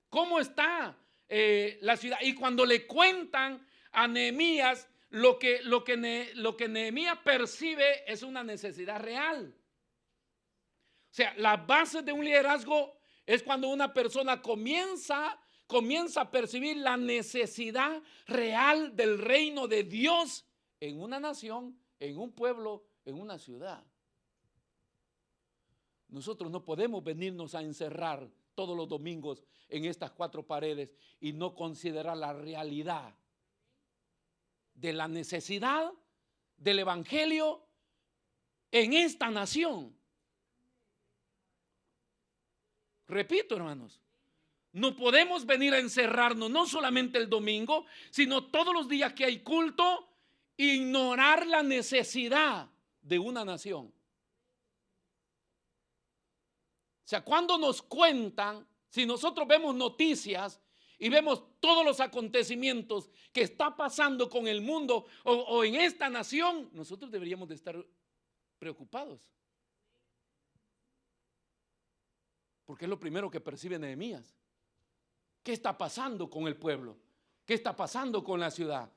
¿Cómo está la ciudad? Y cuando le cuentan a Nehemías, lo que Nehemías percibe es una necesidad real. O sea, la base de un liderazgo es cuando una persona comienza a percibir la necesidad real del reino de Dios en una nación, en un pueblo, en una ciudad. Nosotros no podemos venirnos a encerrar todos los domingos en estas cuatro paredes y no considerar la realidad de la necesidad del evangelio en esta nación. Repito, hermanos, no podemos venir a encerrarnos no solamente el domingo, sino todos los días que hay culto, ignorar la necesidad de una nación. O sea, cuando nos cuentan, si nosotros vemos noticias y vemos todos los acontecimientos que está pasando con el mundo o en esta nación, nosotros deberíamos de estar preocupados. Porque es lo primero que percibe Nehemías. ¿Qué está pasando con el pueblo? ¿Qué está pasando con la ciudad?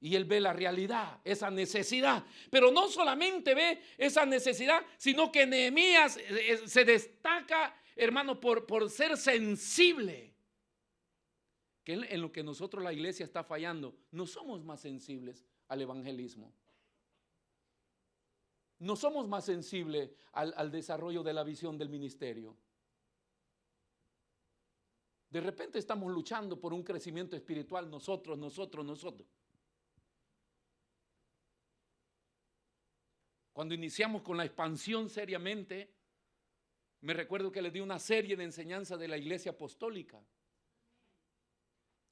Y él ve la realidad, esa necesidad. Pero no solamente ve esa necesidad, sino que Nehemías se destaca, hermano, por ser sensible. Que en lo que nosotros, la iglesia, está fallando, no somos más sensibles al evangelismo. No somos más sensibles al desarrollo de la visión del ministerio. De repente estamos luchando por un crecimiento espiritual nosotros. Cuando iniciamos con la expansión seriamente, me recuerdo que les di una serie de enseñanzas de la iglesia apostólica,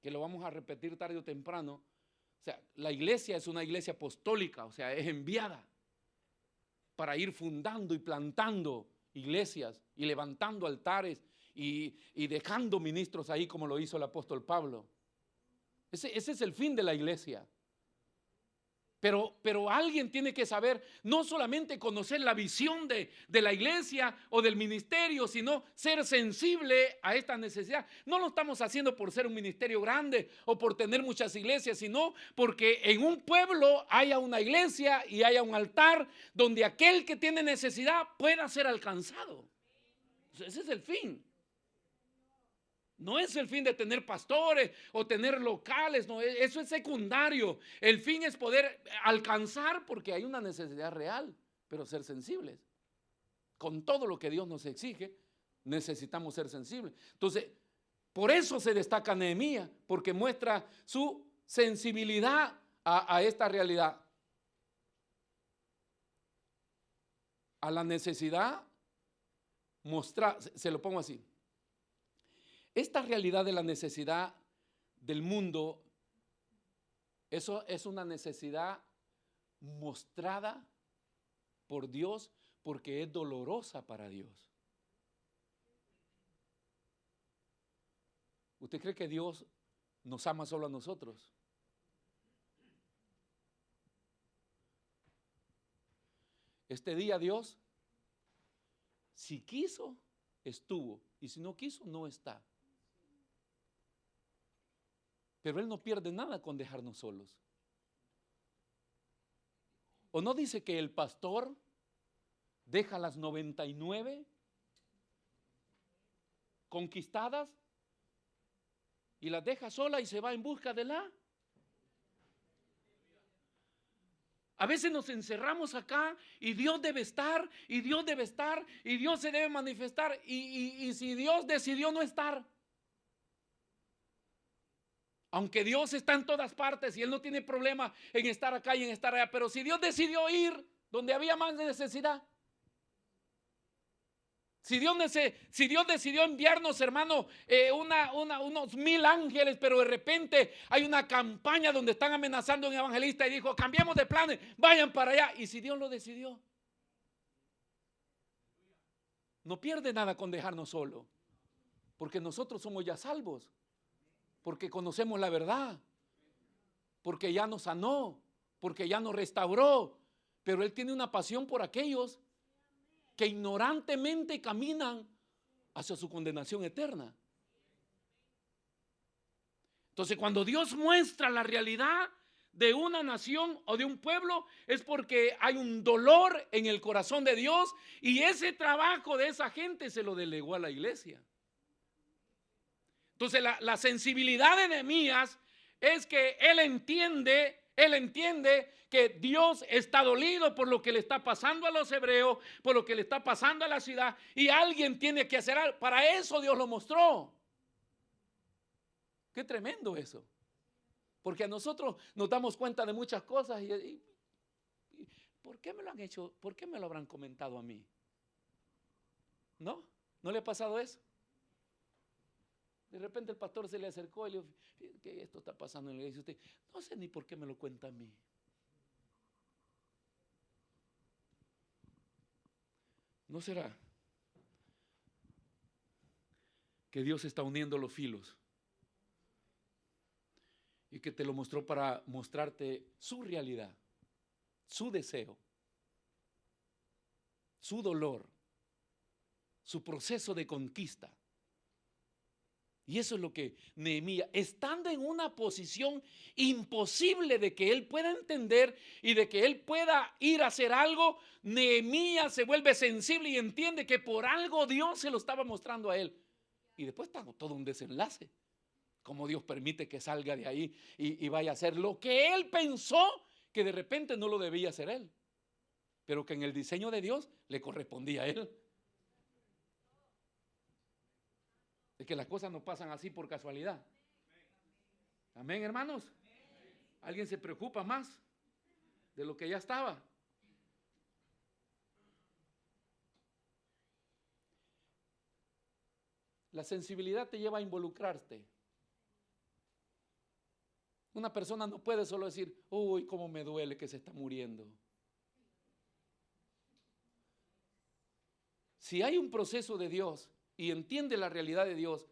que lo vamos a repetir tarde o temprano. O sea, la iglesia es una iglesia apostólica, o sea, es enviada para ir fundando y plantando iglesias y levantando altares y dejando ministros ahí como lo hizo el apóstol Pablo. Ese es el fin de la iglesia. Pero alguien tiene que saber, no solamente conocer la visión de la iglesia o del ministerio, sino ser sensible a esta necesidad. No lo estamos haciendo por ser un ministerio grande o por tener muchas iglesias, sino porque en un pueblo haya una iglesia y haya un altar donde aquel que tiene necesidad pueda ser alcanzado. Ese es el fin. No es el fin de tener pastores o tener locales, no, eso es secundario. El fin es poder alcanzar porque hay una necesidad real, pero ser sensibles. Con todo lo que Dios nos exige, necesitamos ser sensibles. Entonces, por eso se destaca Nehemías, porque muestra su sensibilidad a esta realidad. A la necesidad mostrar, se lo pongo así. Esta realidad de la necesidad del mundo, eso es una necesidad mostrada por Dios porque es dolorosa para Dios. ¿Usted cree que Dios nos ama solo a nosotros? Este día Dios, si quiso, estuvo, y si no quiso, no está. Pero Él no pierde nada con dejarnos solos. ¿O no dice que el pastor deja las 99 conquistadas y las deja sola y se va en busca de la? A veces nos encerramos acá y Dios debe estar, y Dios debe estar, y Dios se debe manifestar, y si Dios decidió no estar, aunque Dios está en todas partes y Él no tiene problema en estar acá y en estar allá, pero si Dios decidió ir donde había más necesidad, si Dios decidió enviarnos, hermano, unos 1000 ángeles, pero de repente hay una campaña donde están amenazando a un evangelista y dijo, cambiemos de planes, vayan para allá. Y si Dios lo decidió, no pierde nada con dejarnos solo, porque nosotros somos ya salvos, porque conocemos la verdad, porque ya nos sanó, porque ya nos restauró. Pero Él tiene una pasión por aquellos que ignorantemente caminan hacia su condenación eterna. Entonces, cuando Dios muestra la realidad de una nación o de un pueblo, es porque hay un dolor en el corazón de Dios, y ese trabajo de esa gente se lo delegó a la iglesia. Entonces, la sensibilidad de Nehemías es que él entiende que Dios está dolido por lo que le está pasando a los hebreos, por lo que le está pasando a la ciudad, y alguien tiene que hacer algo. Para eso Dios lo mostró. Qué tremendo eso. Porque a nosotros nos damos cuenta de muchas cosas y ¿por qué me lo han hecho? ¿Por qué me lo habrán comentado a mí? ¿No? ¿No le ha pasado eso? De repente el pastor se le acercó y le dijo, ¿qué esto está pasando en la iglesia? Usted, no sé ni por qué me lo cuenta a mí. ¿No será que Dios está uniendo los filos y que te lo mostró para mostrarte su realidad, su deseo, su dolor, su proceso de conquista? Y eso es lo que Nehemías, estando en una posición imposible de que él pueda entender y de que él pueda ir a hacer algo, Nehemías se vuelve sensible y entiende que por algo Dios se lo estaba mostrando a él. Y después está todo un desenlace, como Dios permite que salga de ahí y vaya a hacer lo que él pensó que de repente no lo debía hacer él, pero que en el diseño de Dios le correspondía a él. Es que las cosas no pasan así por casualidad. Amén, hermanos. Alguien se preocupa más de lo que ya estaba. La sensibilidad te lleva a involucrarte. Una persona no puede solo decir, uy, cómo me duele que se está muriendo. Si hay un proceso de Dios y entiende la realidad de Dios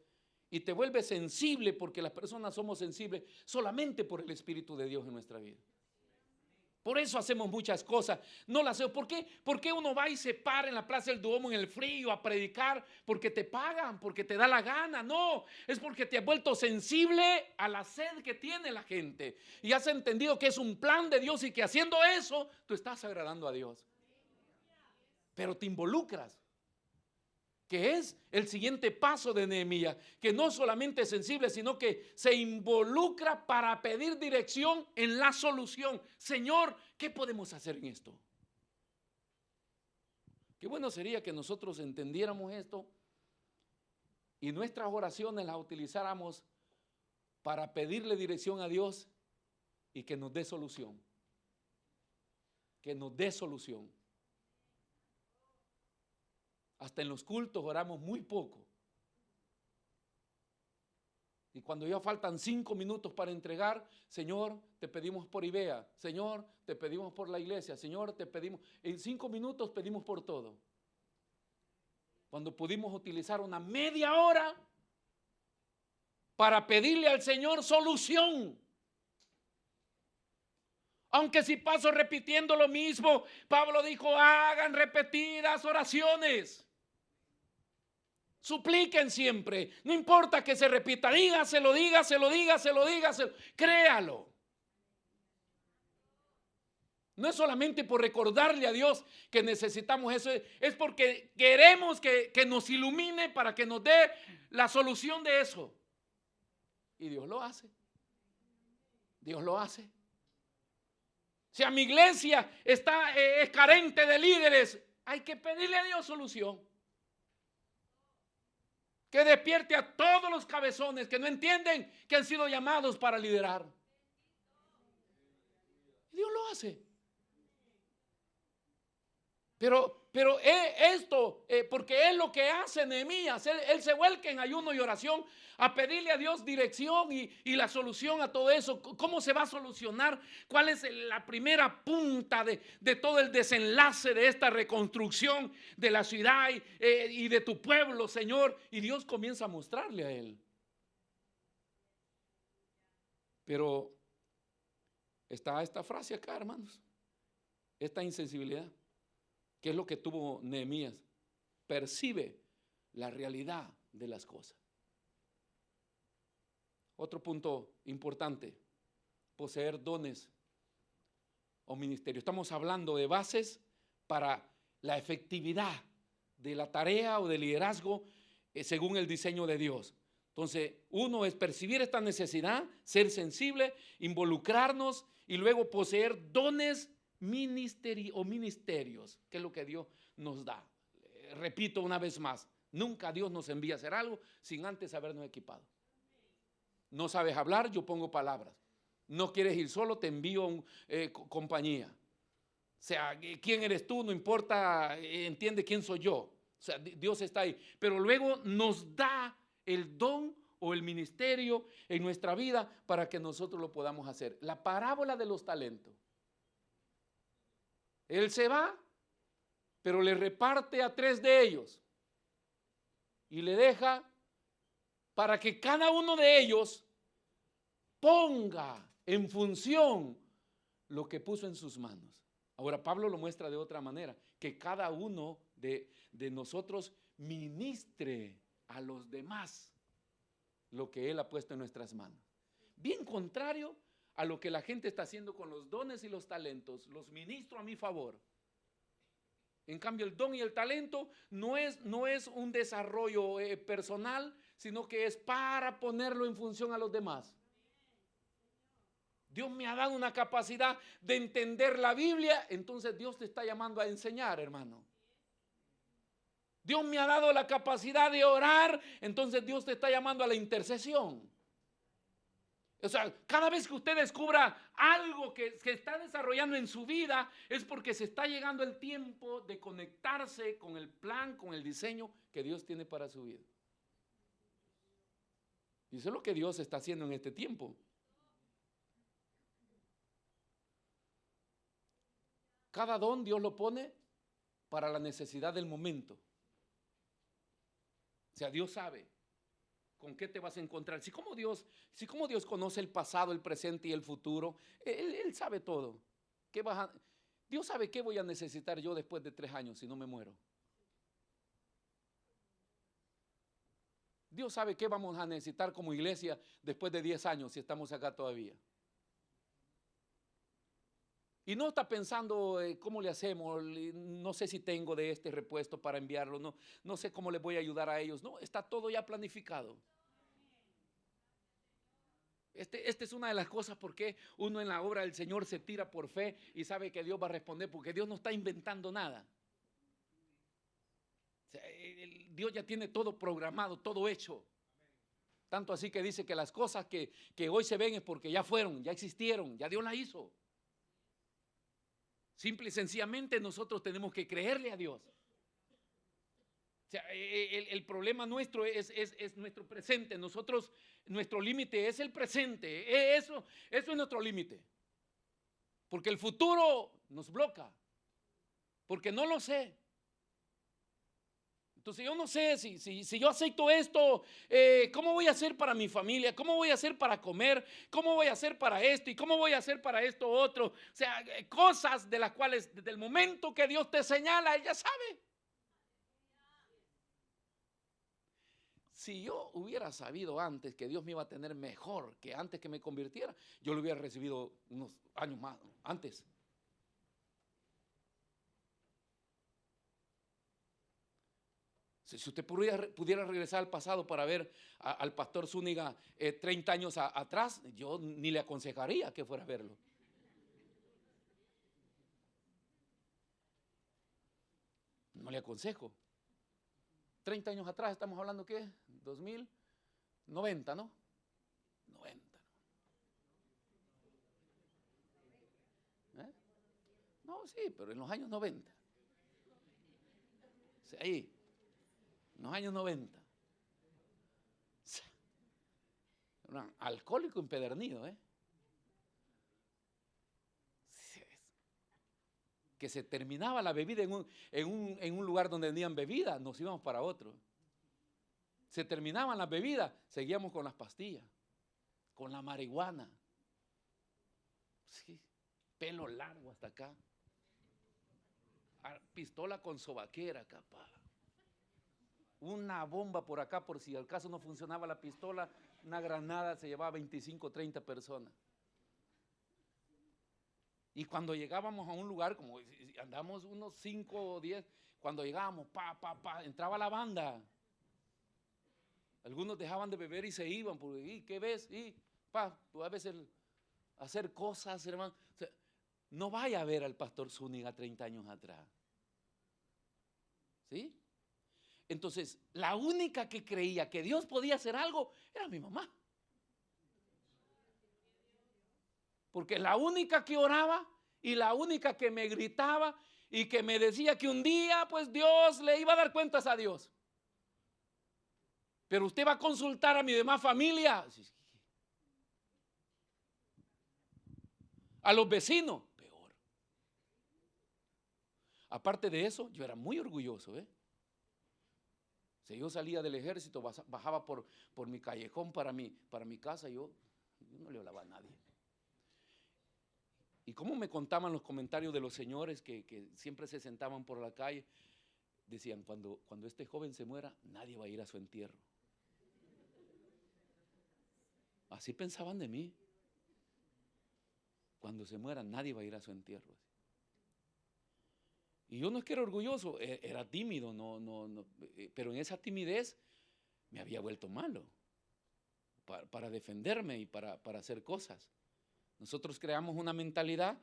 y te vuelve sensible, porque las personas somos sensibles solamente por el Espíritu de Dios en nuestra vida. Por eso hacemos muchas cosas. No las hacemos. ¿Por qué uno va y se para en la Plaza del Duomo en el frío a predicar? Porque te pagan, porque te da la gana. No, es porque te has vuelto sensible a la sed que tiene la gente. Y has entendido que es un plan de Dios y que haciendo eso, tú estás agradando a Dios. Pero te involucras, que es el siguiente paso de Nehemías, que no solamente es sensible, sino que se involucra para pedir dirección en la solución. Señor, ¿qué podemos hacer en esto? Qué bueno sería que nosotros entendiéramos esto y nuestras oraciones las utilizáramos para pedirle dirección a Dios y que nos dé solución. Que nos dé solución. Hasta en los cultos oramos muy poco. Y cuando ya faltan 5 minutos para entregar, Señor, te pedimos por IBEA. Señor, te pedimos por la iglesia. Señor, te pedimos. En 5 minutos pedimos por todo. Cuando pudimos utilizar una media hora para pedirle al Señor solución. Aunque si paso repitiendo lo mismo, Pablo dijo, hagan repetidas oraciones. Supliquen siempre, no importa que se repita, dígaselo, créalo. No es solamente por recordarle a Dios que necesitamos eso, es porque queremos que nos ilumine para que nos dé la solución de eso. Y Dios lo hace. Dios lo hace. Si a mi iglesia es carente de líderes, hay que pedirle a Dios solución. Que despierte a todos los cabezones que no entienden que han sido llamados para liderar. Dios lo hace. Pero esto, porque es lo que hace Nehemías. Él se vuelca en ayuno y oración a pedirle a Dios dirección y la solución a todo eso. ¿Cómo se va a solucionar? ¿Cuál es la primera punta de todo el desenlace de esta reconstrucción de la ciudad y de tu pueblo, Señor? Y Dios comienza a mostrarle a él. Pero está esta frase acá, hermanos. Esta insensibilidad. ¿Qué es lo que tuvo Nehemías? Percibe la realidad de las cosas. Otro punto importante, poseer dones o ministerios. Estamos hablando de bases para la efectividad de la tarea o del liderazgo según el diseño de Dios. Entonces, uno es percibir esta necesidad, ser sensible, involucrarnos y luego poseer dones ministerios, que es lo que Dios nos da. Repito una vez más, nunca Dios nos envía a hacer algo sin antes habernos equipado. No sabes hablar, yo pongo palabras. No quieres ir solo, te envío compañía. O sea, quién eres tú, no importa, entiende quién soy yo. O sea, Dios está ahí. Pero luego nos da el don o el ministerio en nuestra vida para que nosotros lo podamos hacer. La parábola de los talentos. Él se va, pero le reparte a 3 de ellos y le deja para que cada uno de ellos ponga en función lo que puso en sus manos. Ahora Pablo lo muestra de otra manera, que cada uno de nosotros ministre a los demás lo que él ha puesto en nuestras manos. Bien contrario a lo que la gente está haciendo con los dones y los talentos, los ministro a mi favor. En cambio, el don y el talento no es un desarrollo personal, sino que es para ponerlo en función a los demás. Dios me ha dado una capacidad de entender la Biblia, entonces Dios te está llamando a enseñar, hermano. Dios me ha dado la capacidad de orar, entonces Dios te está llamando a la intercesión. O sea, cada vez que usted descubra algo que se está desarrollando en su vida, es porque se está llegando el tiempo de conectarse con el plan, con el diseño que Dios tiene para su vida. Y eso es lo que Dios está haciendo en este tiempo. Cada don Dios lo pone para la necesidad del momento. O sea, Dios sabe con qué te vas a encontrar. Si como Dios conoce el pasado, el presente y el futuro, Él sabe todo. ¿Qué vas a, Dios sabe qué voy a necesitar yo después de 3 años si no me muero. Dios sabe qué vamos a necesitar como iglesia después de 10 años si estamos acá todavía. Y no está pensando cómo le hacemos, no sé si tengo de este repuesto para enviarlo, no sé cómo les voy a ayudar a ellos. No, está todo ya planificado. Esta es una de las cosas por qué uno en la obra del Señor se tira por fe y sabe que Dios va a responder, porque Dios no está inventando nada. O sea, Dios ya tiene todo programado, todo hecho. Tanto así que dice que las cosas que hoy se ven es porque ya fueron, ya existieron, ya Dios las hizo. Simple y sencillamente nosotros tenemos que creerle a Dios. O sea, el problema nuestro es nuestro presente. Nosotros, nuestro límite es el presente. Eso es nuestro límite. Porque el futuro nos bloquea. Porque no lo sé. Entonces yo no sé si yo acepto esto, ¿cómo voy a hacer para mi familia? ¿Cómo voy a hacer para comer? ¿Cómo voy a hacer para esto? ¿Y cómo voy a hacer para esto otro? O sea, cosas de las cuales desde el momento que Dios te señala, Él ya sabe. Si yo hubiera sabido antes que Dios me iba a tener mejor que antes que me convirtiera, yo lo hubiera recibido unos años más antes. Si usted pudiera regresar al pasado para ver al pastor Zúñiga 30 años atrás, yo ni le aconsejaría que fuera a verlo. No le aconsejo. 30 años atrás, estamos hablando, ¿qué? 2090, ¿no? 90. ¿Eh? No, sí, pero en los años 90. O sea, ahí, en los años 90. Un alcohólico empedernido, ¿eh? Que se terminaba la bebida en un lugar donde vendían bebida, nos íbamos para otro. Se terminaban las bebidas, seguíamos con las pastillas, con la marihuana. Sí, pelo largo hasta acá. Pistola con sobaquera, capaz. Una bomba por acá, por si al caso no funcionaba la pistola, una granada se llevaba 25, 30 personas. Y cuando llegábamos a un lugar, como andamos unos 5 o 10, cuando llegábamos, entraba la banda. Algunos dejaban de beber y se iban, porque, ¿qué ves? Tú a veces hacer cosas, hermano. O sea, no vaya a ver al pastor Zúñiga 30 años atrás. ¿Sí? Entonces, la única que creía que Dios podía hacer algo era mi mamá. Porque la única que oraba y la única que me gritaba y que me decía que un día pues Dios le iba a dar cuentas a Dios. Pero usted va a consultar a mi demás familia, a los vecinos, peor. Aparte de eso, yo era muy orgulloso, Si yo salía del ejército, bajaba por mi callejón para mi casa, yo no le hablaba a nadie. Y cómo me contaban los comentarios de los señores que siempre se sentaban por la calle, decían, cuando este joven se muera, nadie va a ir a su entierro. Así pensaban de mí. Cuando se muera, nadie va a ir a su entierro. Y yo no es que era orgulloso, era tímido, pero en esa timidez me había vuelto malo para defenderme y para hacer cosas. Nosotros creamos una mentalidad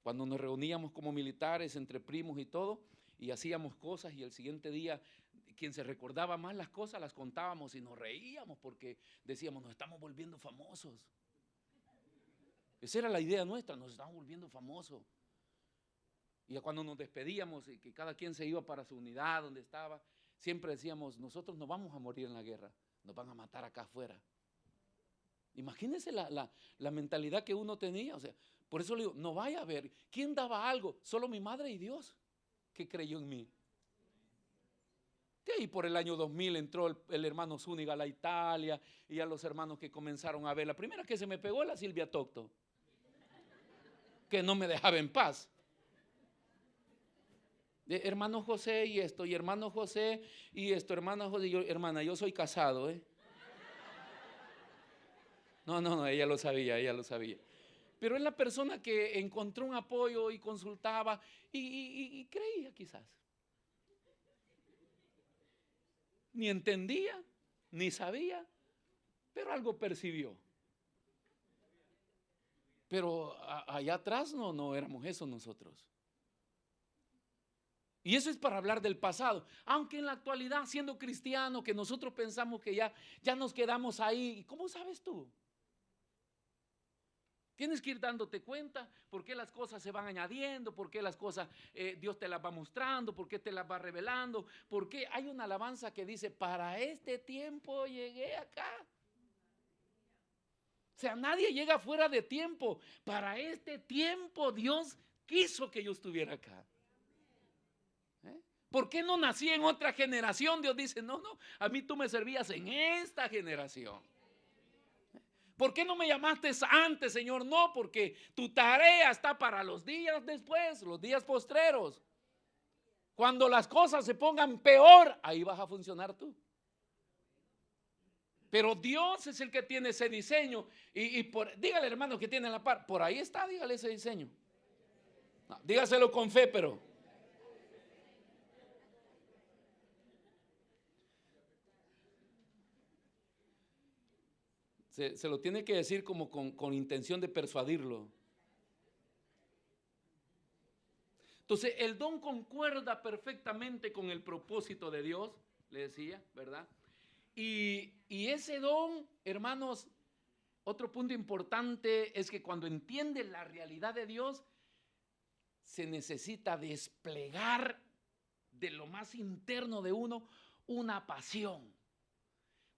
cuando nos reuníamos como militares entre primos y todo, y hacíamos cosas, y el siguiente día quien se recordaba más las cosas las contábamos y nos reíamos porque decíamos, nos estamos volviendo famosos. Esa era la idea nuestra, nos estamos volviendo famosos. Y cuando nos despedíamos y que cada quien se iba para su unidad donde estaba, siempre decíamos, nosotros no vamos a morir en la guerra, nos van a matar acá afuera. Imagínense la mentalidad que uno tenía. O sea, por eso le digo, no vaya a ver. ¿Quién daba algo? Solo mi madre y Dios que creyó en mí. De ahí por el año 2000 entró el hermano Zúñiga a la Italia y a los hermanos que comenzaron a ver. La primera que se me pegó es la Silvia Tocto. que no me dejaba en paz. Hermano José y esto, y hermano José y esto, hermana José, hermana, yo soy casado, ¿eh? No, ella lo sabía, ella lo sabía. Pero es la persona que encontró un apoyo y consultaba y creía quizás. Ni entendía, ni sabía, pero algo percibió. Pero allá atrás no éramos eso nosotros. Y eso es para hablar del pasado. Aunque en la actualidad, siendo cristiano, que nosotros pensamos que ya nos quedamos ahí. ¿Cómo sabes tú? Tienes que ir dándote cuenta por qué las cosas se van añadiendo, por qué las cosas Dios te las va mostrando, por qué te las va revelando, por qué hay una alabanza que dice, para este tiempo llegué acá. O sea, nadie llega fuera de tiempo. Para este tiempo Dios quiso que yo estuviera acá. ¿Por qué no nací en otra generación? Dios dice, no, a mí tú me servías en esta generación. ¿Por qué no me llamaste antes, Señor? No, porque tu tarea está para los días después, los días postreros. Cuando las cosas se pongan peor, ahí vas a funcionar tú. Pero Dios es el que tiene ese diseño. Dígale, hermano, que tiene la par. Por ahí está, dígale ese diseño. No, dígaselo con fe, pero... Se lo tiene que decir como con intención de persuadirlo. Entonces, el don concuerda perfectamente con el propósito de Dios, le decía, ¿verdad? Y ese don, hermanos, otro punto importante es que cuando entiende la realidad de Dios, se necesita desplegar de lo más interno de uno una pasión.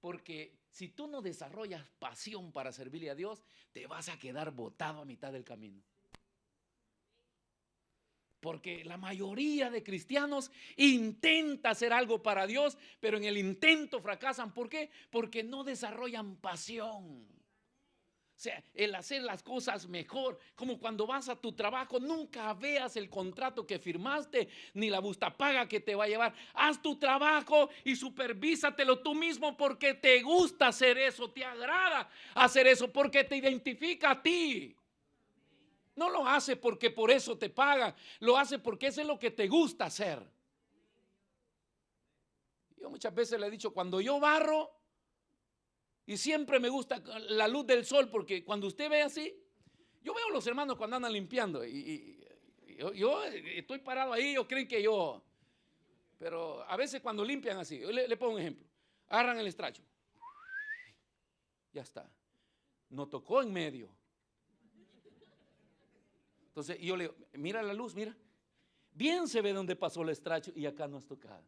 Porque si tú no desarrollas pasión para servirle a Dios, te vas a quedar botado a mitad del camino. Porque la mayoría de cristianos intenta hacer algo para Dios, pero en el intento fracasan. ¿Por qué? Porque no desarrollan pasión. O sea, el hacer las cosas mejor, como cuando vas a tu trabajo, nunca veas el contrato que firmaste, ni la bustapaga que te va a llevar. Haz tu trabajo y supervísatelo tú mismo porque te gusta hacer eso, te agrada hacer eso, porque te identifica a ti. No lo hace porque por eso te paga, lo hace porque eso es lo que te gusta hacer. Yo muchas veces le he dicho, cuando yo barro, y siempre me gusta la luz del sol, porque cuando usted ve así, yo veo a los hermanos cuando andan limpiando, y yo estoy parado ahí, ellos creen que yo, pero a veces cuando limpian así, yo le pongo un ejemplo, agarran el estracho, ya está, no tocó en medio. Entonces yo le digo, mira la luz, mira, bien se ve donde pasó el estracho y acá no has tocado.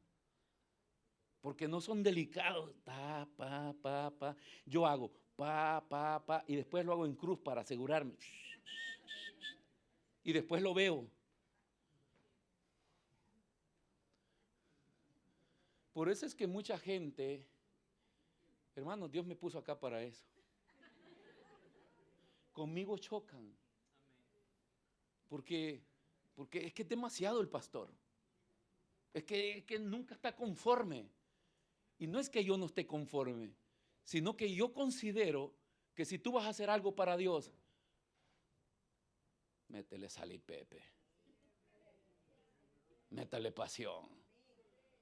Porque no son delicados. Pa. Yo hago pa. Y después lo hago en cruz para asegurarme. Y después lo veo. Por eso es que mucha gente, hermanos, Dios me puso acá para eso. Conmigo chocan. Porque es que es demasiado el pastor. Es que nunca está conforme. Y no es que yo no esté conforme, sino que yo considero que si tú vas a hacer algo para Dios, métele sal y pepe, métele pasión.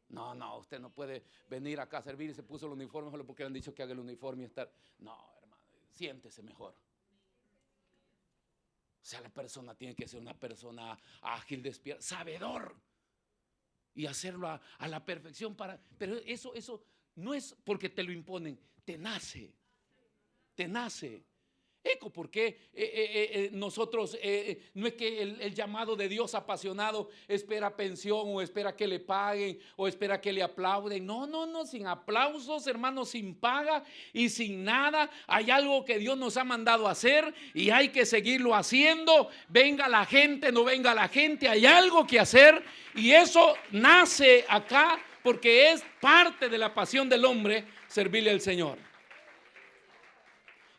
No, usted no puede venir acá a servir y se puso el uniforme solo porque le han dicho que haga el uniforme y estar. No, hermano, siéntese mejor. O sea, la persona tiene que ser una persona ágil, despierta, sabedor. Y hacerlo a la perfección pero eso no es porque te lo imponen, te nace. Porque nosotros, no es que el llamado de Dios apasionado espera pensión o espera que le paguen o espera que le aplauden. No, sin aplausos, hermanos, sin paga y sin nada. Hay algo que Dios nos ha mandado a hacer y hay que seguirlo haciendo. Venga la gente, no venga la gente, hay algo que hacer y eso nace acá porque es parte de la pasión del hombre servirle al Señor.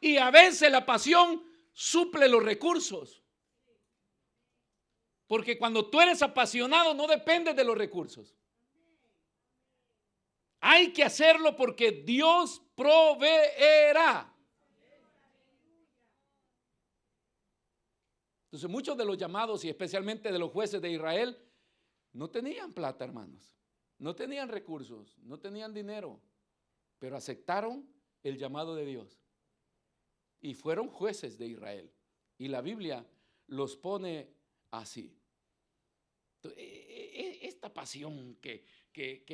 Y a veces la pasión suple los recursos. Porque cuando tú eres apasionado no dependes de los recursos. Hay que hacerlo porque Dios proveerá. Entonces muchos de los llamados y especialmente de los jueces de Israel no tenían plata, hermanos. No tenían recursos, no tenían dinero, pero aceptaron el llamado de Dios. Y fueron jueces de Israel. Y la Biblia los pone así. Esta pasión que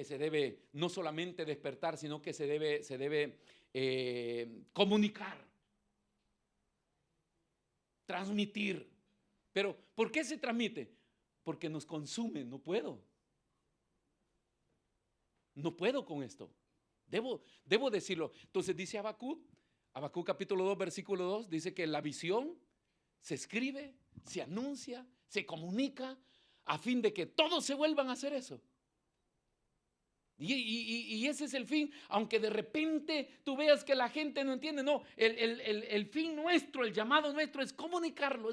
se debe no solamente despertar, sino que se debe comunicar, transmitir. Pero ¿por qué se transmite? Porque nos consume. No puedo con esto. Debo decirlo. Entonces dice Habacuc capítulo 2, versículo 2, dice que la visión se escribe, se anuncia, se comunica a fin de que todos se vuelvan a hacer eso. Y ese es el fin, aunque de repente tú veas que la gente no entiende. No, el fin nuestro, el llamado nuestro es comunicarlo,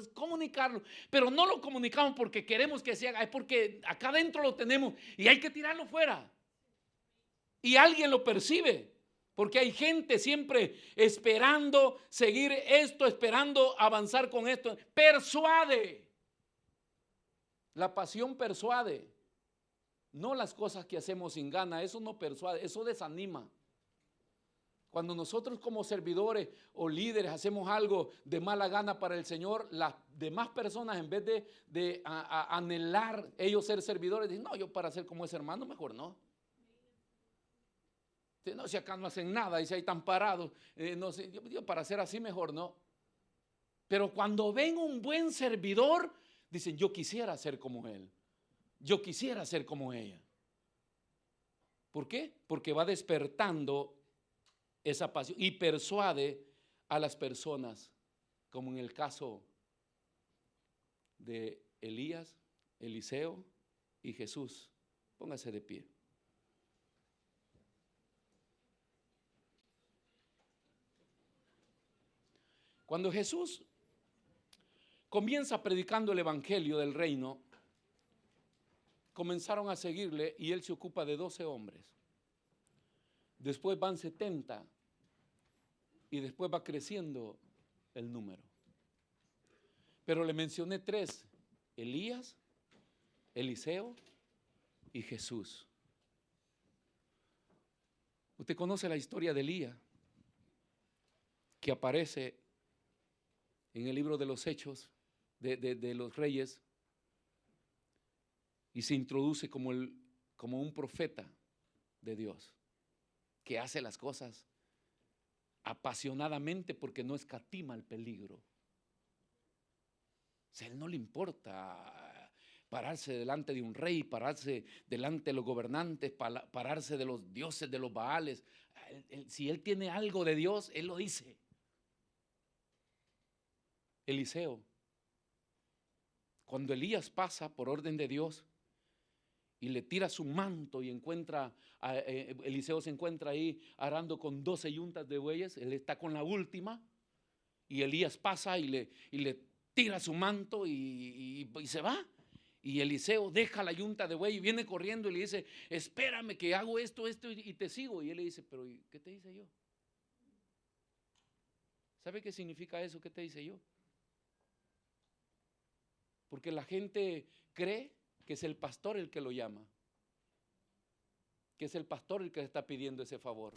pero no lo comunicamos porque queremos que se haga, es porque acá adentro lo tenemos y hay que tirarlo fuera. Y alguien lo percibe, porque hay gente siempre esperando seguir esto, esperando avanzar con esto. Persuade. La pasión persuade. No las cosas que hacemos sin gana, eso no persuade, eso desanima. Cuando nosotros como servidores o líderes hacemos algo de mala gana para el Señor, las demás personas en vez de anhelar ellos ser servidores, dicen, no, yo para ser como ese hermano mejor no. No, si acá no hacen nada y si ahí están parados, no sé, yo para ser así mejor no. Pero cuando ven un buen servidor, dicen, yo quisiera ser como él, yo quisiera ser como ella. ¿Por qué? Porque va despertando esa pasión y persuade a las personas, como en el caso de Elías, Eliseo y Jesús. Póngase de pie. Cuando Jesús comienza predicando el evangelio del reino, comenzaron a seguirle y él se ocupa de 12 hombres. Después van 70 y después va creciendo el número. Pero le mencioné 3, Elías, Eliseo y Jesús. Usted conoce la historia de Elías, que aparece en el libro de los Hechos de los Reyes y se introduce como un profeta de Dios, que hace las cosas apasionadamente porque no escatima el peligro. O sea, a él no le importa pararse delante de un rey, pararse delante de los gobernantes, pararse de los dioses, de los Baales. Si él tiene algo de Dios, él lo dice. Eliseo, cuando Elías pasa por orden de Dios y le tira su manto y Eliseo se encuentra ahí arando con 12 yuntas de bueyes, él está con la última y Elías pasa y le tira su manto y se va. Y Eliseo deja la yunta de buey y viene corriendo y le dice, espérame que hago esto y te sigo. Y él le dice, pero ¿qué te hice yo? ¿Sabe qué significa eso? ¿Qué te hice yo? Porque la gente cree que es el pastor el que lo llama, que es el pastor el que le está pidiendo ese favor,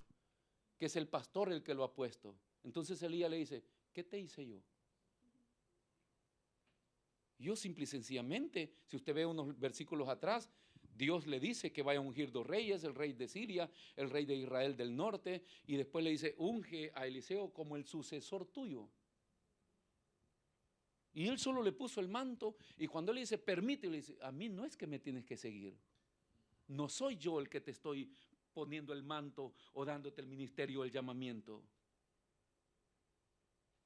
que es el pastor el que lo ha puesto. Entonces Elías le dice, ¿qué te hice yo? Yo simple y sencillamente, si usted ve unos versículos atrás, Dios le dice que vaya a ungir 2 reyes, el rey de Siria, el rey de Israel del norte, y después le dice, unge a Eliseo como el sucesor tuyo. Y él solo le puso el manto y cuando él le dice, permite, le dice, a mí no es que me tienes que seguir. No soy yo el que te estoy poniendo el manto o dándote el ministerio o el llamamiento.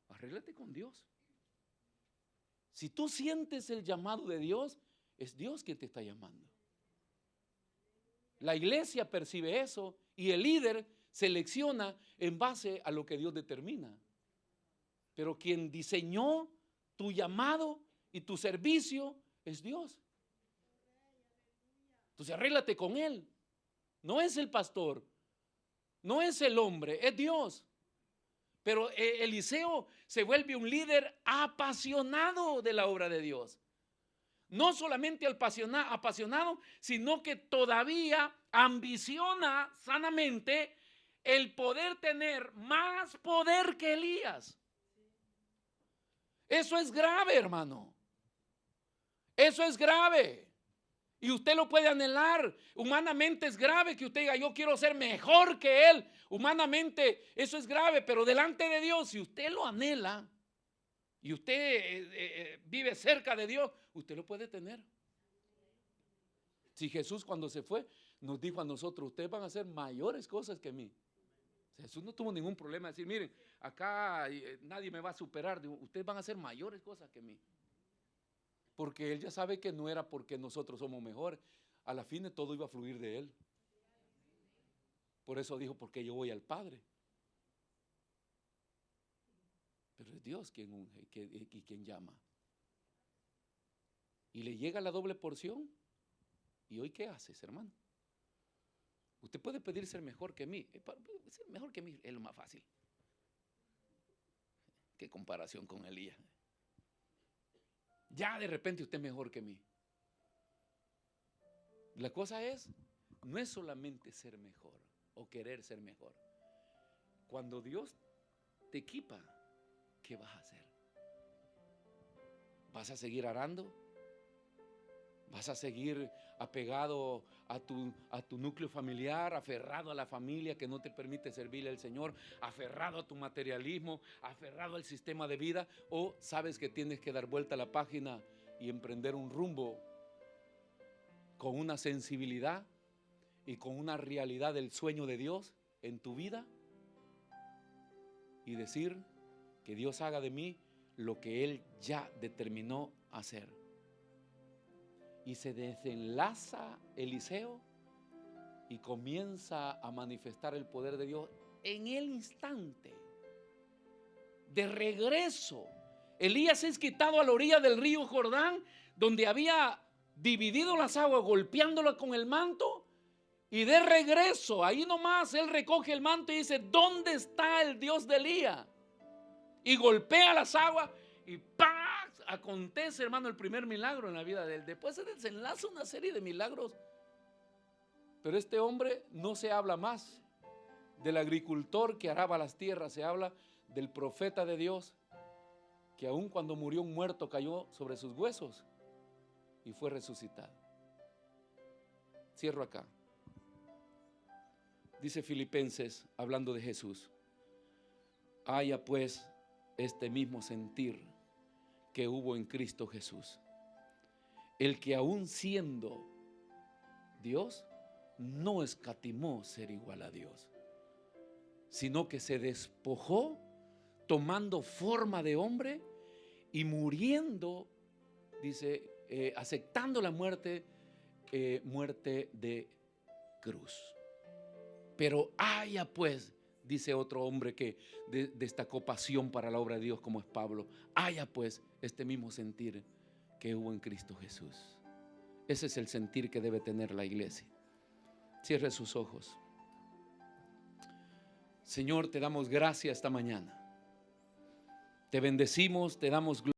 Arréglate con Dios. Si tú sientes el llamado de Dios, es Dios quien te está llamando. La iglesia percibe eso y el líder selecciona en base a lo que Dios determina. Pero quien diseñó tu llamado y tu servicio es Dios. Entonces arréglate con Él. No es el pastor, no es el hombre, es Dios. Pero Eliseo se vuelve un líder apasionado de la obra de Dios. No solamente apasionado, sino que todavía ambiciona sanamente el poder tener más poder que Elías. Eso es grave, hermano. Eso es grave. Y usted lo puede anhelar. Humanamente es grave que usted diga, yo quiero ser mejor que él. Humanamente eso es grave, pero delante de Dios, si usted lo anhela y usted vive cerca de Dios, usted lo puede tener. Si Jesús cuando se fue nos dijo a nosotros, ustedes van a hacer mayores cosas que mí. Jesús no tuvo ningún problema de decir, miren, acá nadie me va a superar. Ustedes van a hacer mayores cosas que mí. Porque Él ya sabe que no era porque nosotros somos mejores. A la fin de todo iba a fluir de Él. Por eso dijo, porque yo voy al Padre. Pero es Dios quien unge y quien llama. Y le llega la doble porción. ¿Y hoy qué haces, hermano? Usted puede pedir ser mejor que mí. Ser mejor que mí es lo más fácil. ¿Qué comparación con Elías? Ya de repente usted es mejor que mí. La cosa no es solamente ser mejor o querer ser mejor. Cuando Dios te equipa, ¿qué vas a hacer? ¿Vas a seguir arando? ¿Vas a seguir apegado a tu núcleo familiar, aferrado a la familia que no te permite servirle al Señor, aferrado a tu materialismo, aferrado al sistema de vida? ¿O sabes que tienes que dar vuelta a la página y emprender un rumbo con una sensibilidad y con una realidad del sueño de Dios en tu vida? Y decir que Dios haga de mí lo que Él ya determinó hacer. Y se desenlaza Eliseo y comienza a manifestar el poder de Dios en el instante. De regreso, Elías es quitado a la orilla del río Jordán, donde había dividido las aguas, golpeándolas con el manto. Y de regreso, ahí nomás, él recoge el manto y dice, ¿dónde está el Dios de Elías? Y golpea las aguas y ¡pam! Acontece, hermano, el primer milagro en la vida de él. Después se desenlaza una serie de milagros. Pero este hombre no se habla más del agricultor que araba las tierras. Se habla del profeta de Dios que aun cuando murió un muerto cayó sobre sus huesos y fue resucitado. Cierro acá. Dice Filipenses, hablando de Jesús, haya pues este mismo sentir que hubo en Cristo Jesús, el que aún siendo Dios, no escatimó ser igual a Dios, sino que se despojó tomando forma de hombre y muriendo, dice, aceptando la muerte de cruz. Pero haya pues, dice otro hombre que destacó pasión para la obra de Dios como es Pablo, haya pues este mismo sentir que hubo en Cristo Jesús. Ese es el sentir que debe tener la iglesia. Cierre sus ojos. Señor, te damos gracias esta mañana. Te bendecimos, te damos gloria.